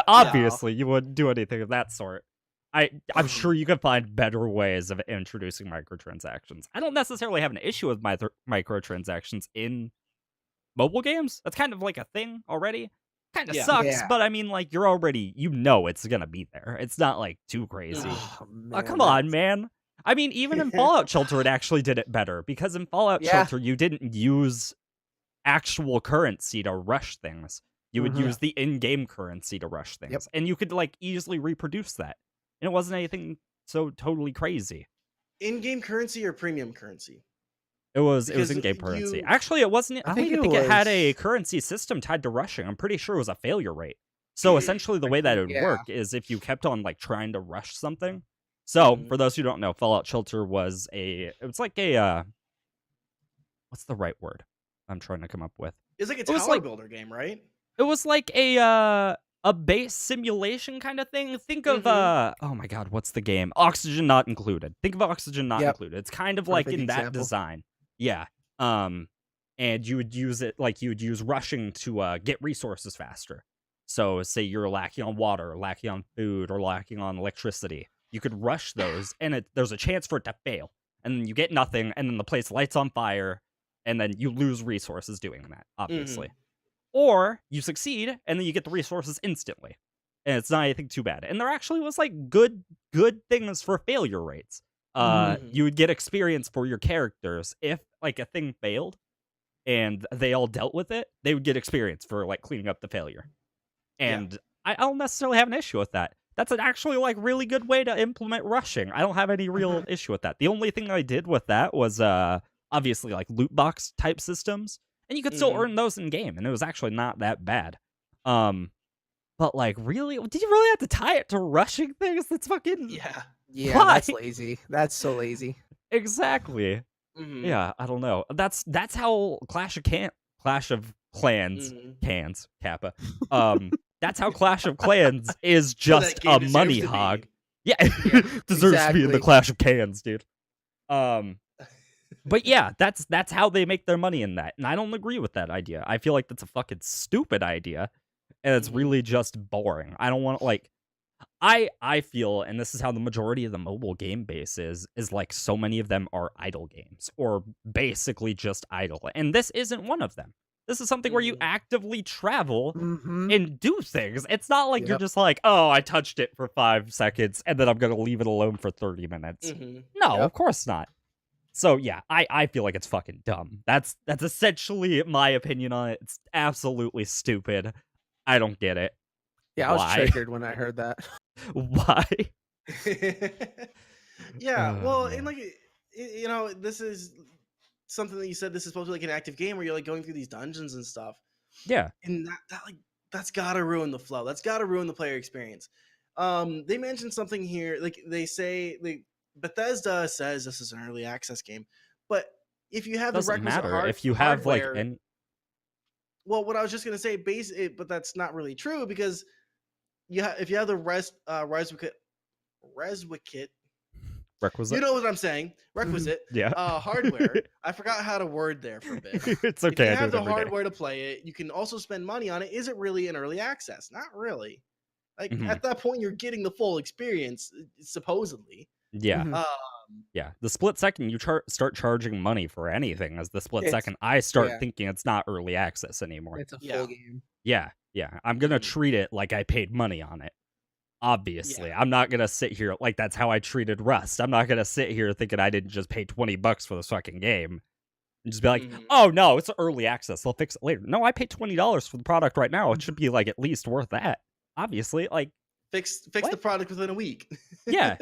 S1: Obviously, you wouldn't do anything of that sort. I'm sure you could find better ways of introducing microtransactions. I don't necessarily have an issue with microtransactions in mobile games. That's kind of like a thing already. Kind of
S2: Yeah.
S1: sucks,
S3: Yeah.
S1: but I mean, like, you're already, it's gonna be there. It's not like too crazy.
S3: Oh,
S1: Come
S3: man,
S1: on, man. I mean, even in Fallout Shelter, it actually did it better because in Fallout
S3: Yeah.
S1: Shelter, you didn't use actual currency to rush things. You would
S3: Mhm.
S1: use the in-game currency to rush things,
S3: Yep.
S1: and you could like easily reproduce that, and it wasn't anything so totally crazy.
S2: In-game currency or premium currency?
S1: It was
S2: Because
S1: in-game currency.
S2: you-
S1: Actually, it wasn't. I don't even think it had a
S3: was-
S1: currency system tied to rushing. I'm pretty sure it was a failure rate. So essentially, the way that it would
S3: Yeah.
S1: work is if you kept on like trying to rush something. So
S2: Mhm.
S1: for those who don't know, Fallout Shelter was it's like a what's the right word I'm trying to come up with?
S2: It's like a
S1: It was
S2: tower
S1: like-
S2: builder game, right?
S1: It was like a base simulation kind of thing. Think of oh my god, what's the game? Oxygen Not Included. Think of Oxygen Not
S3: Yep.
S1: Included. It's kind of like
S3: Perfect
S1: in that
S3: example.
S1: design. Yeah. And you would use it like you would use rushing to get resources faster. So say you're lacking on water, lacking on food, or lacking on electricity. You could rush those, and there's a chance for it to fail. And then you get nothing, and then the place lights on fire, and then you lose resources doing that, obviously. Or you succeed, and then you get the resources instantly. And it's not anything too bad. And there actually was like good things for failure rates. You would get experience for your characters. If like a thing failed and they all dealt with it, they would get experience for like cleaning up the failure. And I don't necessarily have an issue with that. That's an actually like really good way to implement rushing. I don't have any real issue with that. The only thing I did with that was obviously like loot box type systems. And you could still earn those in game, and it was actually not that bad. But like, really, did you really have to tie it to rushing things? That's fucking
S3: Yeah,
S1: Why?
S3: that's lazy. That's so lazy.
S1: Exactly. Yeah, I don't know. That's how Clash of Clans cans Kappa. That's how Clash of Clans is just a money hog. Yeah, deserves to be in the
S3: exactly.
S1: Clash of Cans, dude. But yeah, that's how they make their money in that, and I don't agree with that idea. I feel like that's a fucking stupid idea, and it's really just boring. I don't want like, I feel, and this is how the majority of the mobile game base is like so many of them are idle games or basically just idle, and this isn't one of them. This is something where you actively travel and do things. It's not like you're just like, oh, I touched it for 5 seconds and then I'm gonna leave it alone for 30 minutes. No, of course not. So yeah, I feel like it's fucking dumb. That's essentially my opinion on it. It's absolutely stupid. I don't get it.
S3: Yeah, I was
S1: Why?
S3: triggered when I heard that.
S1: Why?
S2: Yeah,
S1: Oh,
S2: well,
S1: man.
S2: and like, you know, this is something that you said. This is supposed to be like an active game where you're like going through these dungeons and stuff.
S1: Yeah.
S2: And that's gotta ruin the flow. That's gotta ruin the player experience. They mentioned something here, like they say, like Bethesda says this is an early access game, but if you have the
S1: Doesn't
S2: requisite
S1: matter if you have like
S2: hardware,
S1: any.
S2: well, what I was just gonna say, but that's not really true because if you have the Reswicket
S1: Requisite.
S2: You know what I'm saying? Requisite.
S1: Yeah.
S2: Hardware. I forgot how to word there for a bit.
S1: It's
S2: If
S1: okay.
S2: you
S1: I do
S2: have
S1: it
S2: the
S1: every day.
S2: hardware to play it, you can also spend money on it. Is it really in early access? Not really. Like
S1: Mhm.
S2: at that point, you're getting the full experience, supposedly.
S1: Yeah.
S3: Mhm.
S1: Yeah. The split second you start charging money for anything is the split
S3: It's-
S1: second I start
S3: yeah.
S1: thinking it's not early access anymore.
S3: It's a
S2: Yeah.
S3: full game.
S1: Yeah. I'm gonna
S2: Mhm.
S1: treat it like I paid money on it. Obviously,
S2: Yeah.
S1: I'm not gonna sit here like that's how I treated Rust. I'm not gonna sit here thinking I didn't just pay $20 for this fucking game and just be like,
S2: Mhm.
S1: oh no, it's early access. They'll fix it later. No, I paid $20 for the product right now. It should be like at least worth that. Obviously, like
S2: Fix
S1: What?
S2: the product within a week.
S1: yeah.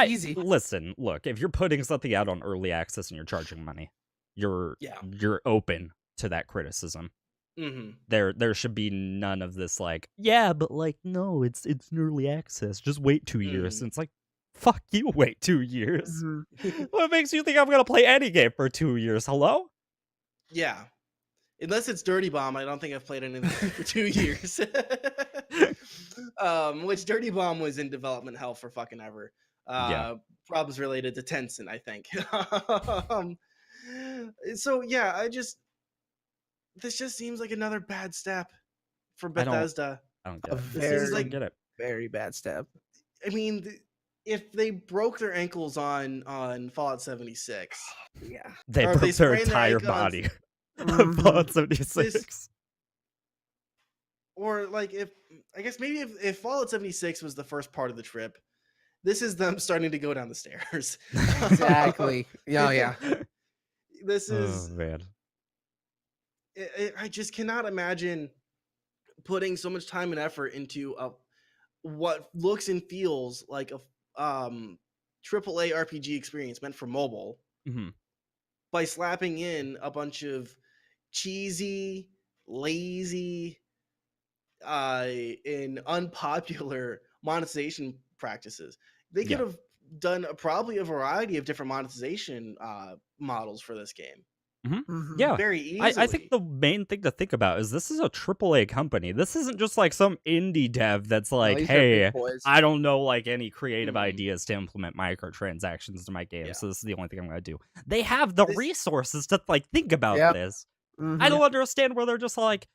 S3: Easy.
S1: Listen, look, if you're putting something out on early access and you're charging money, you're open to that criticism.
S2: Mm-hmm.
S1: There should be none of this like, yeah, but like no, it's an early access. Just wait 2 years. And it's like, fuck you, wait 2 years.
S3: Mhm.
S1: What makes you think I'm gonna play any game for 2 years? Hello?
S2: Yeah. Unless it's Dirty Bomb, I don't think I've played anything for 2 years. Which Dirty Bomb was in development hell for fucking ever.
S1: Yeah.
S2: Problems related to Tencent, I think. So yeah, this just seems like another bad step for
S1: I don't
S2: Bethesda.
S1: get
S3: A
S1: it.
S2: seems
S1: I
S2: like-
S1: don't get it.
S3: Very bad step.
S2: I mean, if they broke their ankles on Fallout 76,
S3: Yeah.
S1: They
S2: Or if they
S1: broke their
S2: sprain their
S1: entire
S2: ankles-
S1: body on
S3: Mhm.
S1: Fallout 76.
S2: or like if Fallout 76 was the first part of the trip, this is them starting to go down the stairs.
S3: Exactly. Yeah.
S2: This
S1: Oh
S2: is
S1: man.
S2: I just cannot imagine putting so much time and effort into what looks and feels like a AAA RPG experience meant for mobile
S1: Mhm.
S2: by slapping in a bunch of cheesy, lazy, and unpopular monetization practices. They could
S1: Yeah.
S2: have done probably a variety of different monetization models for this game.
S3: Mhm.
S1: Yeah.
S2: Very easily.
S1: I think the main thing to think about is this is a AAA company. This isn't just like some indie dev that's like,
S3: these are big
S1: hey,
S3: boys.
S1: I don't know like any creative
S2: Mhm.
S1: ideas to implement microtransactions to my game,
S2: Yeah.
S1: so this is the only thing I'm gonna do. They have the
S2: This-
S1: resources to like think about
S3: Yep.
S1: this.
S3: Mhm.
S1: I don't understand where they're just like,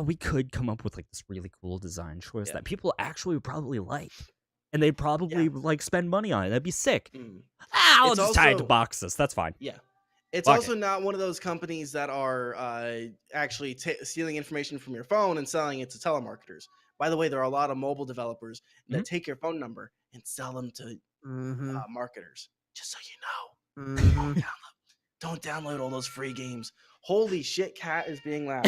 S1: we could come up with like this really cool design choice
S2: Yeah.
S1: that people actually would probably like. And they'd probably like spend money on it. That'd be sick.
S2: Mm.
S1: I'll
S2: It's
S1: just tie it to
S2: also-
S1: boxes. That's fine.
S2: Yeah. It's
S1: Fuck
S2: also not one of those companies that are actually stealing information from your phone and selling it to telemarketers. By the way, there are a lot of mobile developers that take your phone number and sell them to
S3: Mhm.
S2: marketers. Just so you know,
S3: Mhm.
S2: don't download all those free games. Holy shit, Cat is being loud.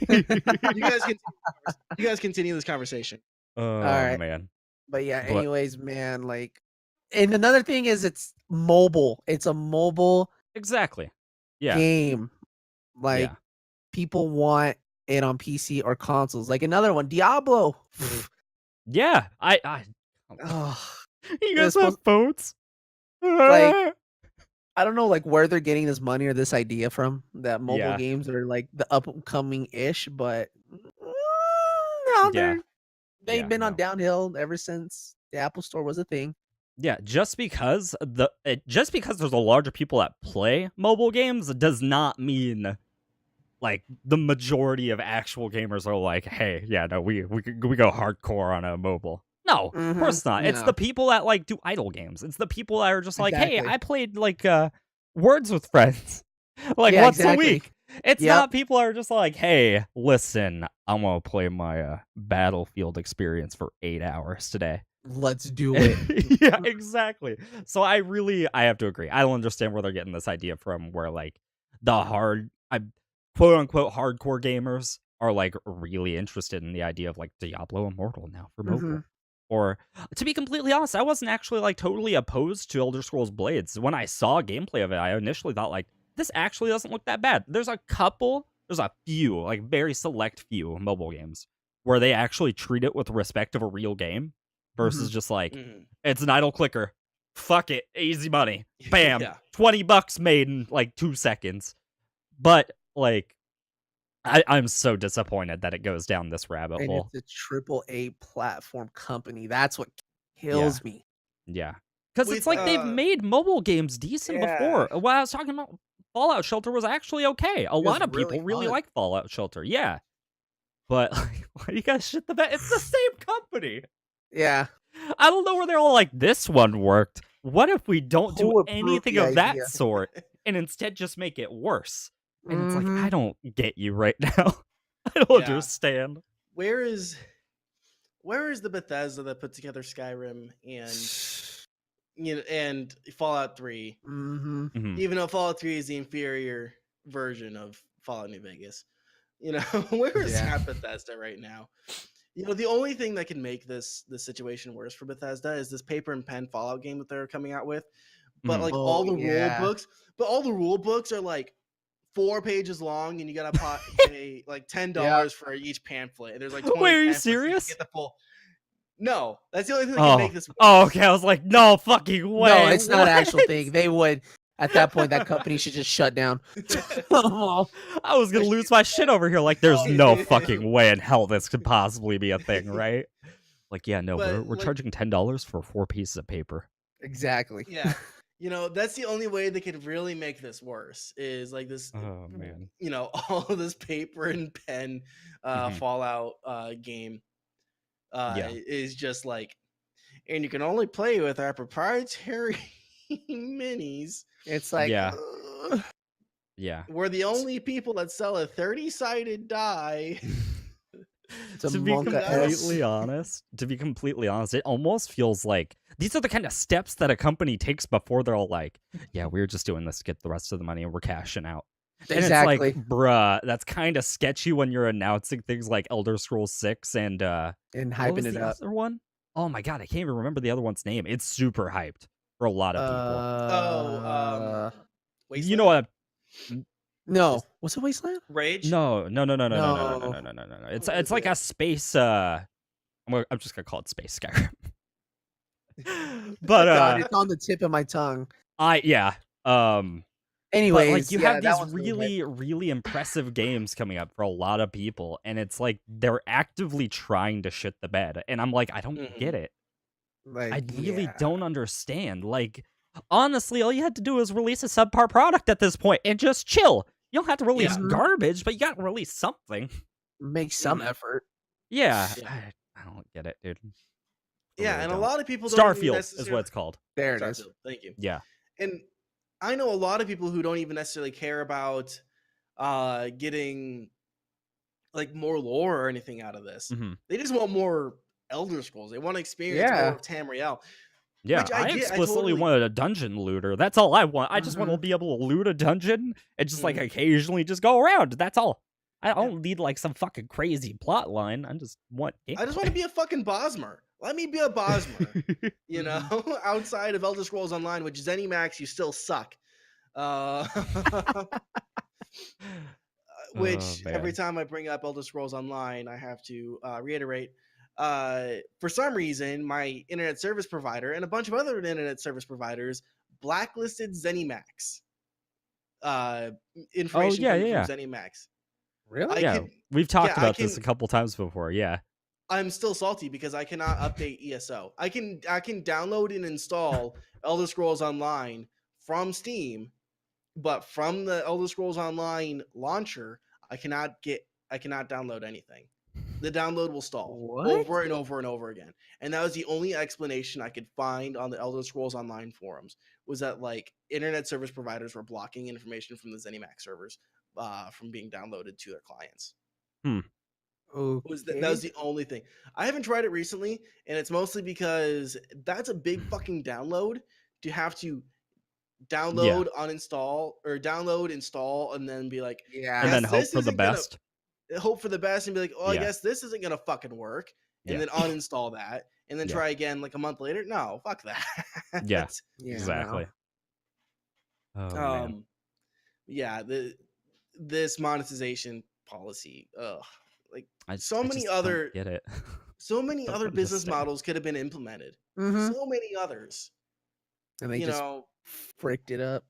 S2: You guys continue this conversation.
S1: Oh
S3: right.
S1: man.
S3: But yeah,
S1: But-
S3: anyways, man, like, and another thing is it's mobile. It's a mobile
S1: Exactly. Yeah.
S3: game. Like,
S1: Yeah.
S3: people want it on PC or consoles. Like another one, Diablo.
S1: Yeah. I
S3: Ugh.
S1: you
S3: guys
S1: guys
S3: have
S1: have phones?
S3: Like, I don't know like where they're getting this money or this idea from that mobile
S1: Yeah.
S3: games are like the upcoming ish, but no,
S1: Yeah.
S3: they've
S1: Yeah,
S3: been on
S1: no.
S3: downhill ever since the Apple Store was a thing.
S1: Yeah, just because there's a larger people that play mobile games does not mean like the majority of actual gamers are like, hey, yeah, no, we go hardcore on a mobile. No, of course not. It's
S3: No.
S1: the people that like do idle games. It's the people that are just like, hey,
S3: Exactly.
S1: I played like Words with Friends like
S3: Yeah,
S1: once
S3: exactly.
S1: a week. It's
S3: Yep.
S1: not people that are just like, hey, listen, I'm gonna play my Battlefield experience for 8 hours today.
S3: Let's do it.
S1: Yeah, exactly. So I have to agree. I don't understand where they're getting this idea from where like the quote unquote hardcore gamers are like really interested in the idea of like Diablo Immortal now for mobile.
S3: Mhm.
S1: Or to be completely honest, I wasn't actually like totally opposed to Elder Scrolls Blades. When I saw gameplay of it, I initially thought like this actually doesn't look that bad. There's a few, like very select few mobile games where they actually treat it with respect of a real game versus just like
S2: Mhm.
S1: it's an idle clicker. Fuck it, easy money. Bam,
S2: Yeah.
S1: $20 made in like 2 seconds. But like, I'm so disappointed that it goes down this rabbit
S3: And
S1: hole.
S3: it's a AAA platform company. That's what kills me.
S1: Yeah, Because it's like they've made mobile games decent before. What I was talking about, Fallout Shelter was actually okay. A lot of people really like Fallout Shelter, yeah. But like, why do you guys shit the bed? It's the same company.
S3: Yeah.
S1: I don't know where they're all like, this one worked. What if we don't do anything of that sort and instead just make it worse? And it's like, I don't get you right now. I don't understand.
S2: Where is the Bethesda that put together Skyrim and Fallout 3? Even though Fallout 3 is the inferior version of Fallout New Vegas. Where is that Bethesda right now? The only thing that can make this situation worse for Bethesda is this paper and pen Fallout game that they're coming out with. But like all the rule books are like 4 pages long, and you gotta pay like $10 for each pamphlet. And there's like 20
S1: Wait, are you
S2: pamphlets
S1: serious?
S2: to get the full. No, that's the only thing that can make this worse.
S1: Oh, okay. I was like, no fucking way.
S3: No, it's not an actual thing. They would. At that point, that company should just shut down.
S1: I was going to lose my shit over here. Like, there's no fucking way in hell this could possibly be a thing, right? Like, yeah, no, we're charging $10 for 4 pieces of paper.
S3: Exactly.
S2: Yeah. That's the only way they could really make this worse is like this,
S1: oh, man.
S2: all of this paper and pen Fallout game is just like, and you can only play with our proprietary minis.
S3: It's like,
S1: yeah.
S2: We're the only people that sell a 30-sided die.
S1: To be completely honest, it almost feels like these are the kind of steps that a company takes before they're all like, yeah, we're just doing this to get the rest of the money and we're cashing out.
S3: Exactly.
S1: And it's like, bruh, that's kind of sketchy when you're announcing things like Elder Scrolls 6 and
S3: hyping it up.
S1: Other one? Oh my god, I can't even remember the other one's name. It's super hyped for a lot of people.
S2: Wasteland?
S1: You know what?
S3: No, was it Wasteland?
S2: Rage?
S1: No. It's like a space. I'm just gonna call it Space Skyrim. But
S3: God, it's on the tip of my tongue.
S1: Anyways,
S3: like
S1: you have these really impressive games coming up for a lot of people, and it's like they're actively trying to shit the bed, and I'm like, I don't get it. Like, I really don't understand. Like, honestly, all you had to do is release a subpar product at this point and just chill. You don't have to release garbage, but you got to release something.
S3: Make some effort.
S1: Yeah. I don't get it, dude.
S2: And a lot of people
S1: Starfield is what it's called.
S3: There it is.
S2: Thank you.
S1: Yeah.
S2: And I know a lot of people who don't even necessarily care about getting like more lore or anything out of this. They just want more Elder Scrolls. They want to experience more of Tamriel.
S1: Yeah, I explicitly wanted a dungeon looter. That's all I want. I just want to be able to loot a dungeon and just like occasionally just go around. That's all. I don't need like some fucking crazy plot line. I just want gameplay.
S2: I just want to be a fucking Bosmer. Let me be a Bosmer. Outside of Elder Scrolls Online, which ZeniMax, you still suck. Which every time I bring up Elder Scrolls Online, I have to reiterate. For some reason, my internet service provider and a bunch of other internet service providers blacklisted ZeniMax. Information from ZeniMax.
S3: Really?
S1: We've talked about this a couple times before. Yeah.
S2: I'm still salty because I cannot update ESO. I can download and install Elder Scrolls Online from Steam, but from the Elder Scrolls Online launcher, I cannot download anything. The download will stall over and over and over again. And that was the only explanation I could find on the Elder Scrolls Online forums, was that like internet service providers were blocking information from the ZeniMax servers from being downloaded to their clients. That was the only thing. I haven't tried it recently, and it's mostly because that's a big fucking download to have to download, uninstall, or download, install, and then be like,
S1: and then hope for the best.
S2: Hope for the best and be like, I guess this isn't gonna fucking work, and then uninstall that, and then try again like a month later. No, fuck that.
S1: Exactly.
S2: No. This monetization policy, so many other business models could have been implemented. So many others,
S3: and they just fricked it up.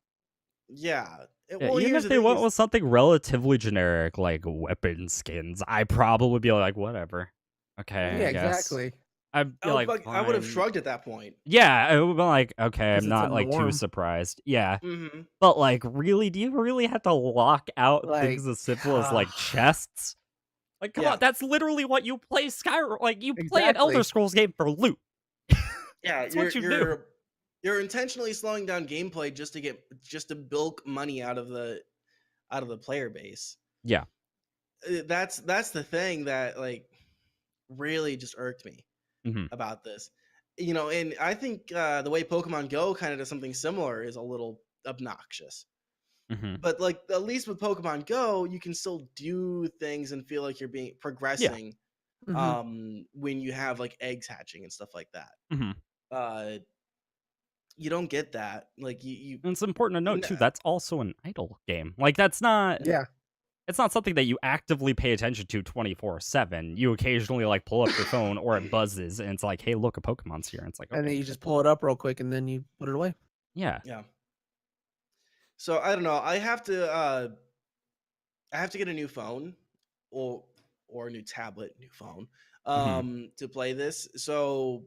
S1: Even if they went with something relatively generic like weapon skins, I probably would be like, whatever. Okay.
S3: Yeah, exactly.
S1: I'd be like,
S2: I would have
S1: fine.
S2: shrugged at that point.
S1: Yeah, I would have been like, okay,
S3: 'Cause
S1: I'm
S3: it's a
S1: not like too
S3: norm.
S1: surprised. Yeah.
S2: Mm-hmm.
S1: But like, really, do you really have to lock out
S3: Like,
S1: things as simple as like chests? Like, come
S2: Yeah.
S1: on, that's literally what you play Skyrim. Like, you play an Elder
S3: Exactly.
S1: Scrolls game for loot.
S2: Yeah,
S1: That's what you do.
S2: you're intentionally slowing down gameplay just to bilk money out of the player base.
S1: Yeah.
S2: That's the thing that like really just irked me
S1: hmm
S2: about this. You know, and I think the way Pokemon Go kind of does something similar is a little obnoxious.
S1: hmm
S2: But like at least with Pokemon Go, you can still do things and feel like you're being
S1: Yeah.
S2: progressing
S3: Mhm.
S2: when you have like eggs hatching and stuff like that.
S1: hmm
S2: Uh you don't get that. Like you
S1: And it's important to note
S2: n-
S1: too. That's also an idle game. Like, that's not.
S3: Yeah.
S1: It's not something that you actively pay attention to 24/7. You occasionally like pull up your phone or it buzzes and it's like, hey, look, a Pokemon's here. And it's like,
S3: And then
S1: okay,
S3: you just pull it up real quick and then you put it away.
S1: yeah.
S2: yeah. So I don't know. I have to get a new phone or a new tablet, new phone to play this. So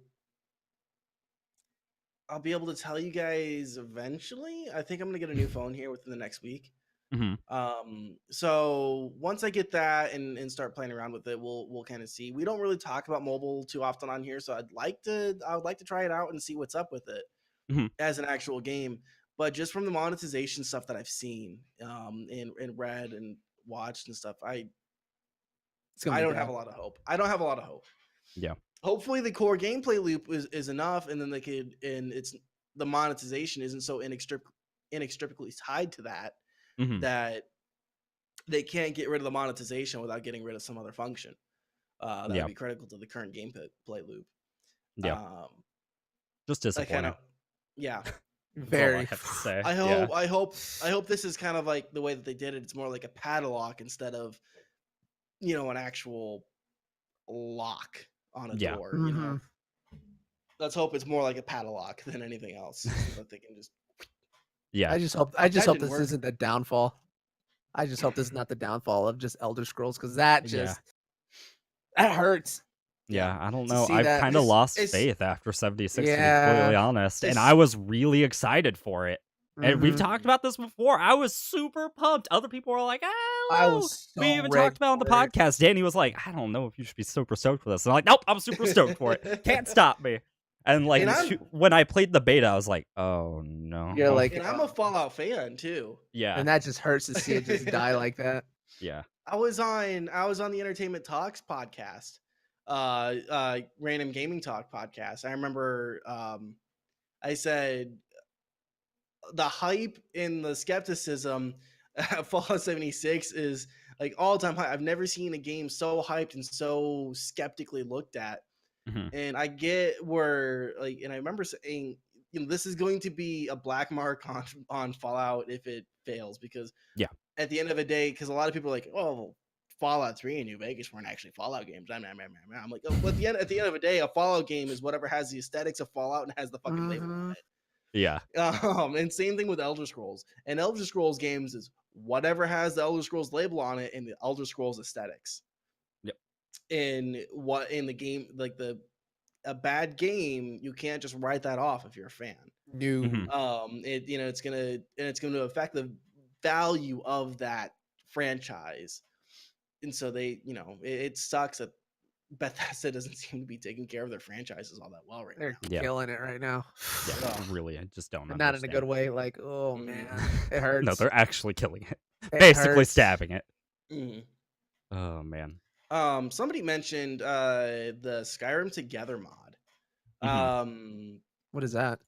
S2: I'll be able to tell you guys eventually. I think I'm gonna get a new phone here within the next week.
S1: hmm
S2: So once I get that and start playing around with it, we'll kind of see. We don't really talk about mobile too often on here, so I would like to try it out and see what's up with it
S1: hmm
S2: as an actual game. But just from the monetization stuff that I've seen, and read and watched and stuff,
S3: It's gonna
S2: I
S3: be
S2: don't
S3: bad.
S2: have a lot of hope. I don't have a lot of hope.
S1: Yeah.
S2: Hopefully the core gameplay loop is enough, and then they could, and it's the monetization isn't so inextricably tied to that
S1: hmm
S2: that they can't get rid of the monetization without getting rid of some other function that would
S1: Yeah.
S2: be critical to the current gameplay loop.
S1: Yeah.
S2: Um,
S1: Just
S2: I
S1: disappointing.
S2: kind of, yeah.
S1: That's all I
S3: Very.
S1: have to say.
S2: I
S1: Yeah.
S2: hope this is kind of like the way that they did it. It's more like a padlock instead of, an actual lock on a
S1: Yeah.
S2: door.
S3: Mhm.
S2: Let's hope it's more like a padlock than anything else, so that they can just.
S1: Yeah.
S3: I just hope
S2: That
S3: this
S2: didn't work.
S3: isn't the downfall. I just hope this is not the downfall of just Elder Scrolls, because that
S1: Yeah.
S3: that hurts.
S1: Yeah, I don't
S3: To
S1: know.
S3: see
S1: I've
S3: that.
S1: kind of lost
S2: It's-
S1: faith after 76, to be
S3: Yeah.
S1: completely honest. And
S2: It's-
S1: I was really excited for it. And we've
S3: Mhm.
S1: talked about this before. I was super pumped. Other people were like,
S3: I
S1: oh,
S3: was so
S1: we even
S3: red
S1: talked about on the
S3: for it.
S1: podcast. Danny was like, I don't know if you should be super stoked for this. And I'm like, nope, I'm super stoked for it. Can't stop me. And like,
S2: And
S1: when I played the beta, I was like, oh no.
S3: You're like,
S2: And I'm a Fallout fan too.
S1: yeah,
S3: and that just hurts to see it just die like that.
S1: yeah.
S2: I was on the Entertainment Talks podcast, Random Gaming Talk podcast. I remember I said the hype and the skepticism at Fallout 76 is like all time high. I've never seen a game so hyped and so skeptically looked at.
S1: Mhm.
S2: And I get where like, and I remember saying, this is going to be a black mark on Fallout if it fails, because
S1: Yeah.
S2: at the end of the day, because a lot of people are like, oh, Fallout 3 and New Vegas weren't actually Fallout games. I'm like, oh, but at the end of the day, a Fallout game is whatever has the aesthetics of Fallout and has the fucking label on it.
S1: Yeah.
S2: And same thing with Elder Scrolls. And Elder Scrolls games is whatever has the Elder Scrolls label on it and the Elder Scrolls aesthetics.
S1: Yep.
S2: In the game, like a bad game, you can't just write that off if you're a fan.
S3: No.
S1: Mhm.
S2: It's gonna affect the value of that franchise. And so they, it sucks that Bethesda doesn't seem to be taking care of their franchises all that well right
S3: They're
S2: now.
S1: Yeah.
S3: killing it right now.
S1: Yeah,
S2: Ugh.
S1: really, I just don't
S3: But not in a
S1: understand.
S3: good way. Like, oh
S2: Mm.
S3: man, it hurts.
S1: No, they're actually killing it.
S3: It
S1: Basically
S3: hurts.
S1: stabbing it.
S2: Mhm.
S1: Oh man.
S2: Somebody mentioned the Skyrim Together mod.
S1: Mhm.
S3: What is that?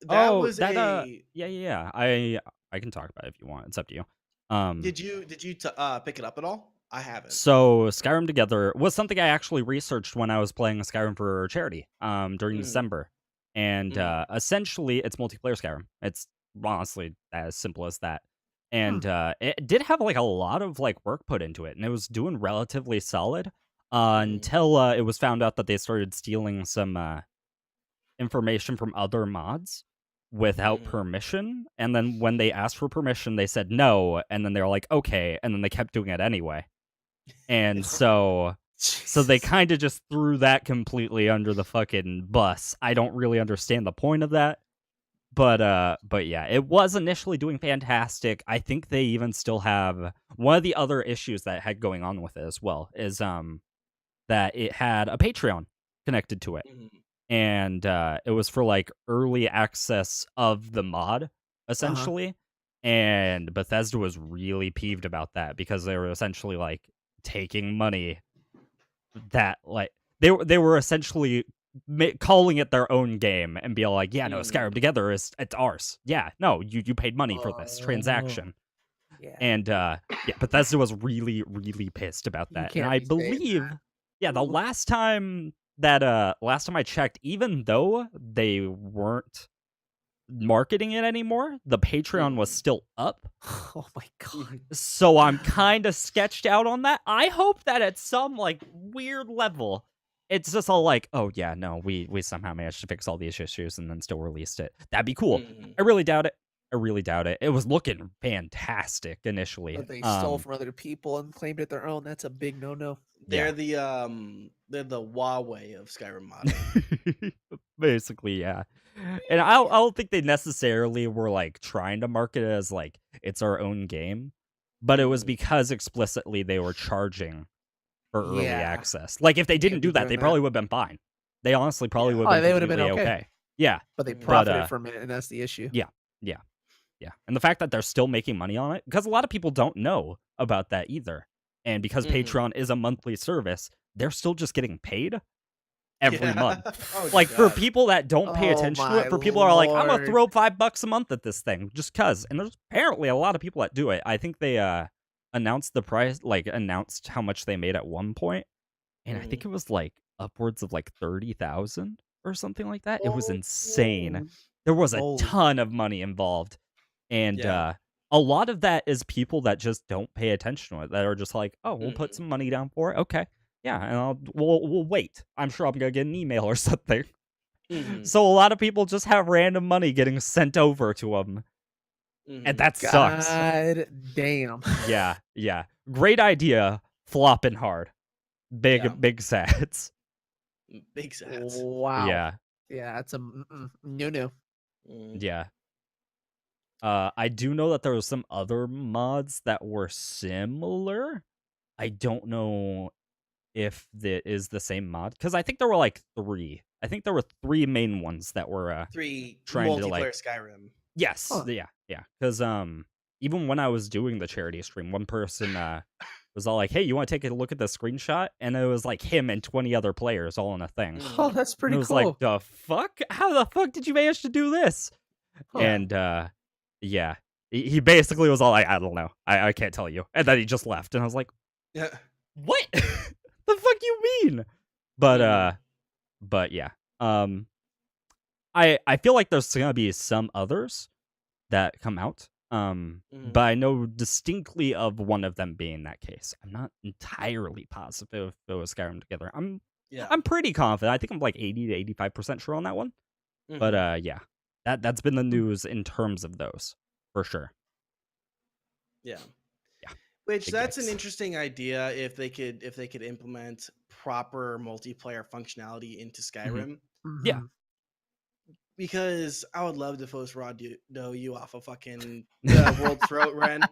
S2: That
S1: Oh,
S2: was
S1: that
S2: a.
S1: yeah. I can talk about it if you want. It's up to you.
S2: Did you pick it up at all? I haven't.
S1: So Skyrim Together was something I actually researched when I was playing Skyrim for charity during December. And essentially it's multiplayer Skyrim. It's honestly as simple as that. And it did have like a lot of like work put into it, and it was doing relatively solid until it was found out that they started stealing some information from other mods without permission. And then when they asked for permission, they said no, and then they were like, okay, and then they kept doing it anyway. And so So they kind of just threw that completely under the fucking bus. I don't really understand the point of that. But yeah, it was initially doing fantastic. I think they even still have one of the other issues that it had going on with it as well is that it had a Patreon connected to it.
S2: Mhm.
S1: And it was for like early access of the mod, essentially. And Bethesda was really peeved about that because they were essentially like taking money that like they were essentially calling it their own game and be like, yeah, no, Skyrim Together it's ours. Yeah, no, you paid money for this transaction.
S3: Yeah.
S1: And yeah, Bethesda was really really pissed about
S3: You
S1: that. And
S3: can't
S1: I
S3: be saying
S1: believe
S3: that.
S1: yeah, the
S3: Ooh.
S1: last time I checked, even though they weren't marketing it anymore, the Patreon was still up.
S3: Oh my god.
S1: So I'm kind of sketched out on that. I hope that at some like weird level, it's just all like, oh yeah, no, we somehow managed to fix all these issues and then still released it. That'd be cool.
S2: Mhm.
S1: I really doubt it. I really doubt it. It was looking fantastic initially.
S3: But they stole from other people and claimed it their own. That's a big no-no.
S2: They're the Huawei of Skyrim modding.
S1: Basically, yeah. And I don't think they necessarily were like trying to market it as like it's our own game, but it was
S2: Mhm.
S1: because explicitly they were charging for early
S3: Yeah.
S1: access. Like if they
S3: You can't
S1: didn't
S3: be
S1: do that,
S3: doing
S1: they
S3: that.
S1: probably would have been fine. They honestly probably
S2: Yeah.
S1: would
S3: Oh,
S1: have been
S3: they would have been
S1: completely
S3: okay.
S1: okay. Yeah,
S3: But they
S2: Mhm.
S3: profited from it, and that's the issue.
S1: yeah. And the fact that they're still making money on it, because a lot of people don't know about that either. And because
S2: Mhm.
S1: Patreon is a monthly service, they're still just getting paid every
S2: Yeah.
S1: month.
S2: Oh,
S1: Like for
S2: God.
S1: people that don't pay
S3: Oh
S1: attention to
S3: my
S1: it, for people who are like, I'm gonna
S3: lord.
S1: throw $5 a month at this thing just cause. And there's apparently a lot of people that do it. I think they announced the price, like announced how much they made at one point, and I think
S2: Mhm.
S1: it was like upwards of like 30,000 or something like that. It was
S3: Oh,
S1: insane. There was a
S3: moly.
S1: ton of money involved. And
S2: Yeah.
S1: a lot of that is people that just don't pay attention to it, that are just like, oh, we'll put
S2: Mhm.
S1: some money down for it. Okay. Yeah, and we'll wait. I'm sure I'm gonna get an email or something.
S2: Mhm.
S1: So a lot of people just have random money getting sent over to them, and
S2: Mhm.
S1: that sucks.
S3: God damn.
S1: Yeah. Great idea, flopping hard.
S2: Yeah.
S1: Big sats.
S2: Big sats.
S3: Wow.
S1: Yeah.
S3: Yeah, that's a no.
S2: Mhm.
S1: Yeah. I do know that there was some other mods that were similar. I don't know if that is the same mod, because I think there were like 3. I think there were 3 main ones that were
S2: 3
S1: trying to like
S2: multiplayer Skyrim.
S1: yes,
S3: Huh.
S1: yeah. Because even when I was doing the charity stream, one person was all like, "Hey, you want to take a look at the screenshot?" And it was like him and 20 other players all in a thing.
S3: Oh,
S2: Mhm.
S3: that's
S1: And
S3: pretty
S1: it was
S3: cool.
S1: like, the fuck? How the fuck did you manage to do this?
S3: Huh.
S2: Yeah.
S1: And yeah, he basically was all like, I don't know, I can't tell you, and then he just left, and I was like,
S2: Yeah.
S1: what? The fuck you mean? But
S2: Mhm.
S1: but yeah, I feel like there's gonna be some others that come out,
S2: Mhm.
S1: but I know distinctly of one of them being that case. I'm not entirely positive if it was Skyrim Together.
S2: Yeah.
S1: I'm pretty confident. I think I'm like 80 to 85% sure on that one. But
S2: Mhm.
S1: yeah, that's been the news in terms of those for sure.
S2: Yeah.
S1: Yeah,
S2: Which
S1: big
S2: that's an
S1: yikes.
S2: interesting idea if they could implement proper multiplayer functionality into Skyrim.
S1: Yeah.
S3: Mhm.
S2: Because I would love to force know you off a fucking World Throat Ren.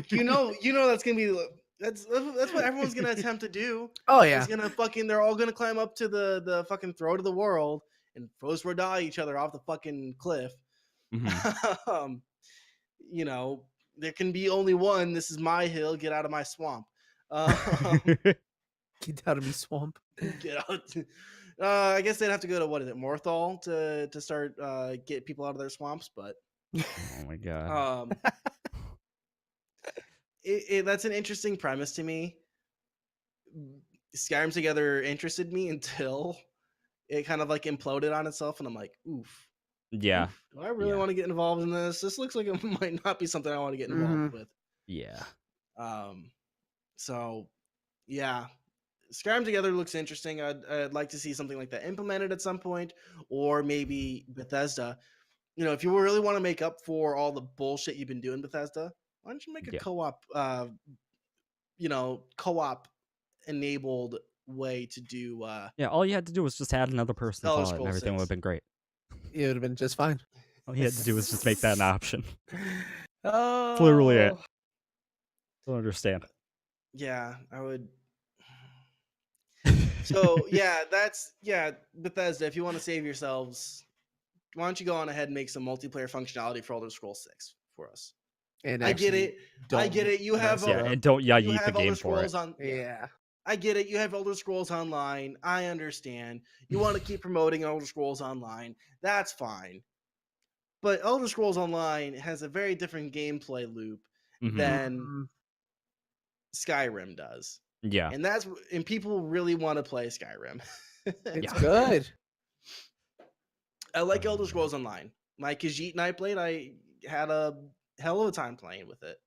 S2: You know that's gonna be that's what everyone's gonna attempt to do.
S3: Oh
S2: Is
S3: yeah.
S2: gonna fucking they're all gonna climb up to the fucking throat of the world and force die each other off the fucking cliff.
S1: Mhm.
S2: um, you know, there can be only one. This is my hill. Get out of my swamp. Um,
S3: Get out of me, swamp.
S2: get out. I guess they'd have to go to what is it, Morthal, to start get people out of their swamps. But
S1: Oh my god.
S2: um, that's an interesting premise to me. Skyrim Together interested me until it kind of like imploded on itself, and I'm like, oof.
S1: Yeah.
S2: Oof, do I really
S1: Yeah.
S2: want to get involved in this? This looks like it might not be something I want to get involved
S3: Mhm.
S2: with.
S1: Yeah.
S2: So yeah, Skyrim Together looks interesting. I'd like to see something like that implemented at some point, or maybe Bethesda. You know, if you really want to make up for all the bullshit you've been doing, Bethesda, why don't you make a
S1: Yeah.
S2: co-op? Co-op enabled way to do
S1: Yeah, all you had to do was just add another person's
S2: Elder
S1: wallet and
S2: Scrolls
S1: everything would have
S2: 6.
S1: been great.
S3: It would have been just fine.
S1: All you had to do was just make that an option.
S3: Oh,
S1: It's literally it. Don't understand.
S2: Yeah, I would. So yeah, Bethesda. If you want to save yourselves, why don't you go on ahead and make some multiplayer functionality for Elder Scrolls 6 for us?
S3: and
S2: I get
S3: actually
S2: it. I get it. You have
S1: Yeah, and don't
S2: you
S1: yeet the
S2: have
S1: game
S2: Elder
S1: for it.
S2: Scrolls on.
S3: Yeah.
S2: I get it. You have Elder Scrolls Online. I understand. You want to keep promoting Elder Scrolls Online. That's fine. But Elder Scrolls Online has a very different gameplay loop than Skyrim does.
S1: Yeah.
S2: And people really want to play Skyrim.
S3: It's
S1: Yeah.
S3: good.
S2: I like Elder Scrolls Online. My Khajiit and I played. I had a hell of a time playing with it.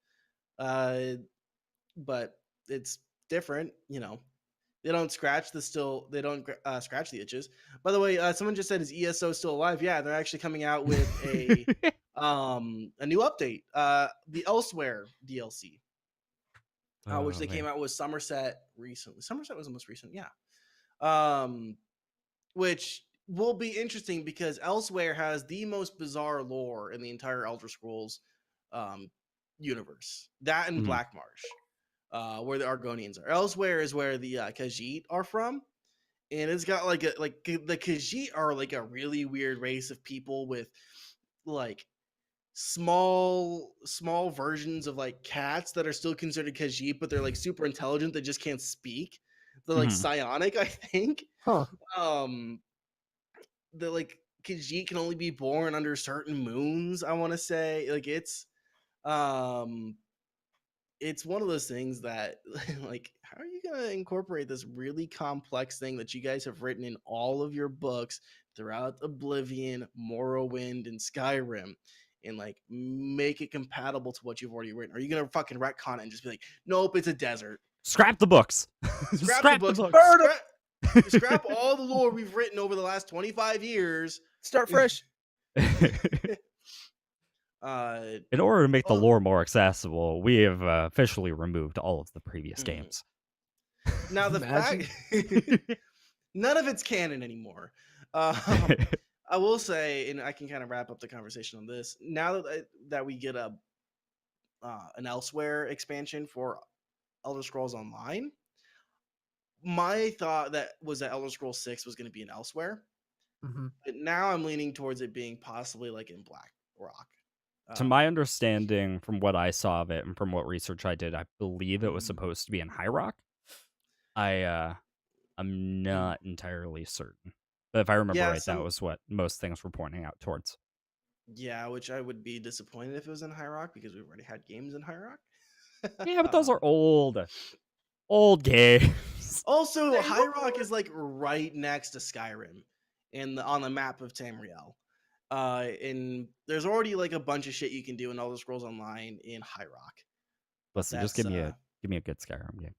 S2: But it's different, They don't scratch scratch the itches. By the way, someone just said, is ESO still alive? Yeah, they're actually coming out with a new update, the Elsewhere DLC, which they came out with Somerset recently. Somerset was the most recent, yeah. Which will be interesting because Elsewhere has the most bizarre lore in the entire Elder Scrolls universe. That and Black Marsh, where the Argonians are. Elsewhere is where the Khajiit are from, and it's got the Khajiit are like a really weird race of people with like small versions of like cats that are still considered Khajiit, but they're like super intelligent. They just can't speak. They're like psionic, I think.
S3: Huh.
S2: The like Khajiit can only be born under certain moons. I want to say it's one of those things that like, how are you gonna incorporate this really complex thing that you guys have written in all of your books throughout Oblivion, Morrowind, and Skyrim, and like make it compatible to what you've already written? Are you gonna fucking retcon it and just be like, nope, it's a desert?
S1: Scrap the books.
S2: Scrap the books. Scrap all the lore we've written over the last 25 years.
S3: Start fresh.
S1: In order to make the lore more accessible, we have officially removed all of the previous games.
S2: Now the fact none of it's canon anymore. I will say, and I can kind of wrap up the conversation on this. Now that we get an Elsewhere expansion for Elder Scrolls Online, my thought that Elder Scrolls 6 was going to be an Elsewhere, but now I'm leaning towards it being possibly like in Black Rock.
S1: To my understanding, from what I saw of it and from what research I did, I believe it was supposed to be in High Rock. I'm not entirely certain, but if I remember right, that was what most things were pointing out towards.
S2: Yeah, which I would be disappointed if it was in High Rock because we've already had games in High Rock.
S1: Yeah, but those are old games.
S2: Also, High Rock is like right next to Skyrim on the map of Tamriel. And there's already like a bunch of shit you can do in Elder Scrolls Online in High Rock.
S1: Listen, just give me a good Skyrim game.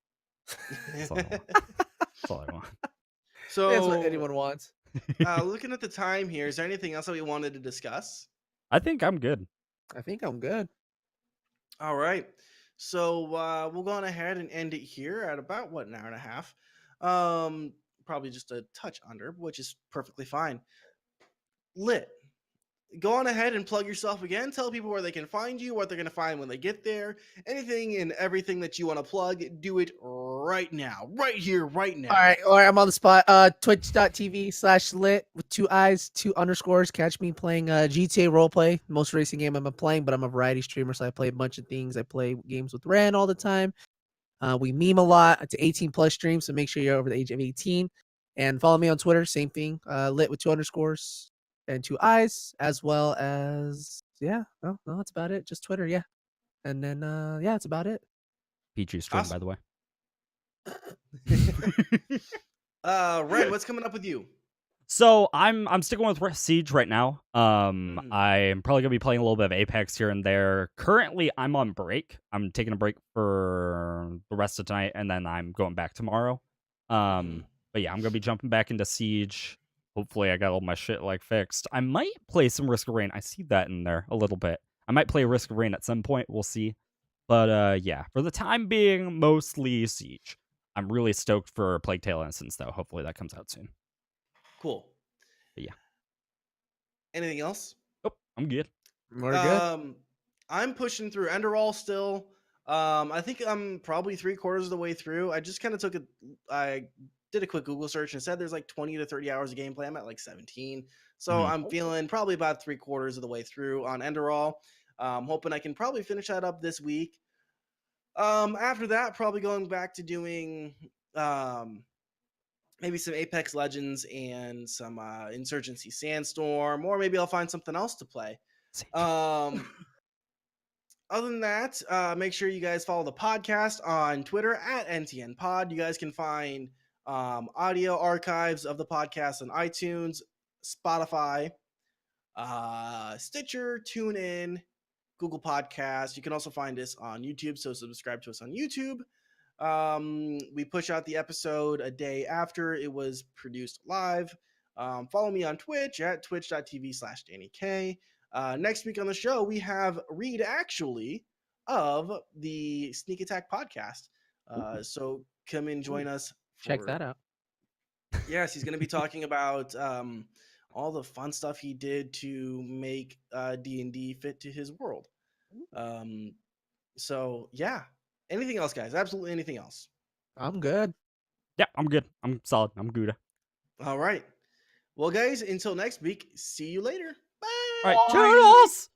S1: That's all I want. That's all I want.
S2: So
S3: that's what anyone wants.
S2: Looking at the time here, is there anything else that we wanted to discuss?
S1: I think I'm good.
S2: All right. So we'll go on ahead and end it here at about an hour and a half. Probably just a touch under, which is perfectly fine. Liit, go on ahead and plug yourself again. Tell people where they can find you, what they're going to find when they get there. Anything and everything that you want to plug, do it right now. Right here, right now.
S3: All right, I'm on the spot. Twitch.tv/Liit with 2 eyes, 2 underscores. Catch me playing GTA Roleplay, most racing game I'm playing, but I'm a variety streamer, so I play a bunch of things. I play games with Ren all the time. We meme a lot. It's an 18+ stream, so make sure you're over the age of 18. And follow me on Twitter, same thing. Liit with 2 underscores and 2 eyes, as well as no, that's about it. Just Twitter, yeah. And then that's about it.
S1: PG stream, by the way.
S2: Ren, what's coming up with you?
S1: So I'm sticking with Siege right now. I'm probably gonna be playing a little bit of Apex here and there. Currently, I'm on break. I'm taking a break for the rest of tonight, and then I'm going back tomorrow. But yeah, I'm gonna be jumping back into Siege. Hopefully, I got all my shit fixed. I might play some Risk of Rain. I see that in there a little bit. I might play Risk of Rain at some point. We'll see. But yeah, for the time being, mostly Siege. I'm really stoked for Plague Tale Innocence, though. Hopefully that comes out soon.
S2: Cool.
S1: But yeah.
S2: Anything else?
S1: Oh, I'm good.
S3: We're good.
S2: I'm pushing through Enderall still. I think I'm probably 3/4 of the way through. I just kind of I did a quick Google search and said there's like 20 to 30 hours of gameplay. I'm at like 17. So I'm feeling probably about 3/4 of the way through on Enderall. Hoping I can probably finish that up this week. After that, probably going back to doing maybe some Apex Legends and some Insurgency Sandstorm, or maybe I'll find something else to play. Other than that, make sure you guys follow the podcast on Twitter at NTN Pod. You guys can find audio archives of the podcast on iTunes, Spotify, Stitcher, TuneIn, Google Podcasts. You can also find us on YouTube, so subscribe to us on YouTube. We push out the episode a day after it was produced live. Follow me on Twitch at twitch.tv/DanieK. Next week on the show, we have Reed actually of the Sneak Attack podcast. So come and join us.
S3: Check that out.
S2: Yes, he's going to be talking about all the fun stuff he did to make D&D fit to his world. So yeah. Anything else, guys? Absolutely anything else?
S3: I'm good.
S1: Yeah, I'm good. I'm solid. I'm good.
S2: All right. Well, guys, until next week, see you later. Bye.
S1: All right, toodles!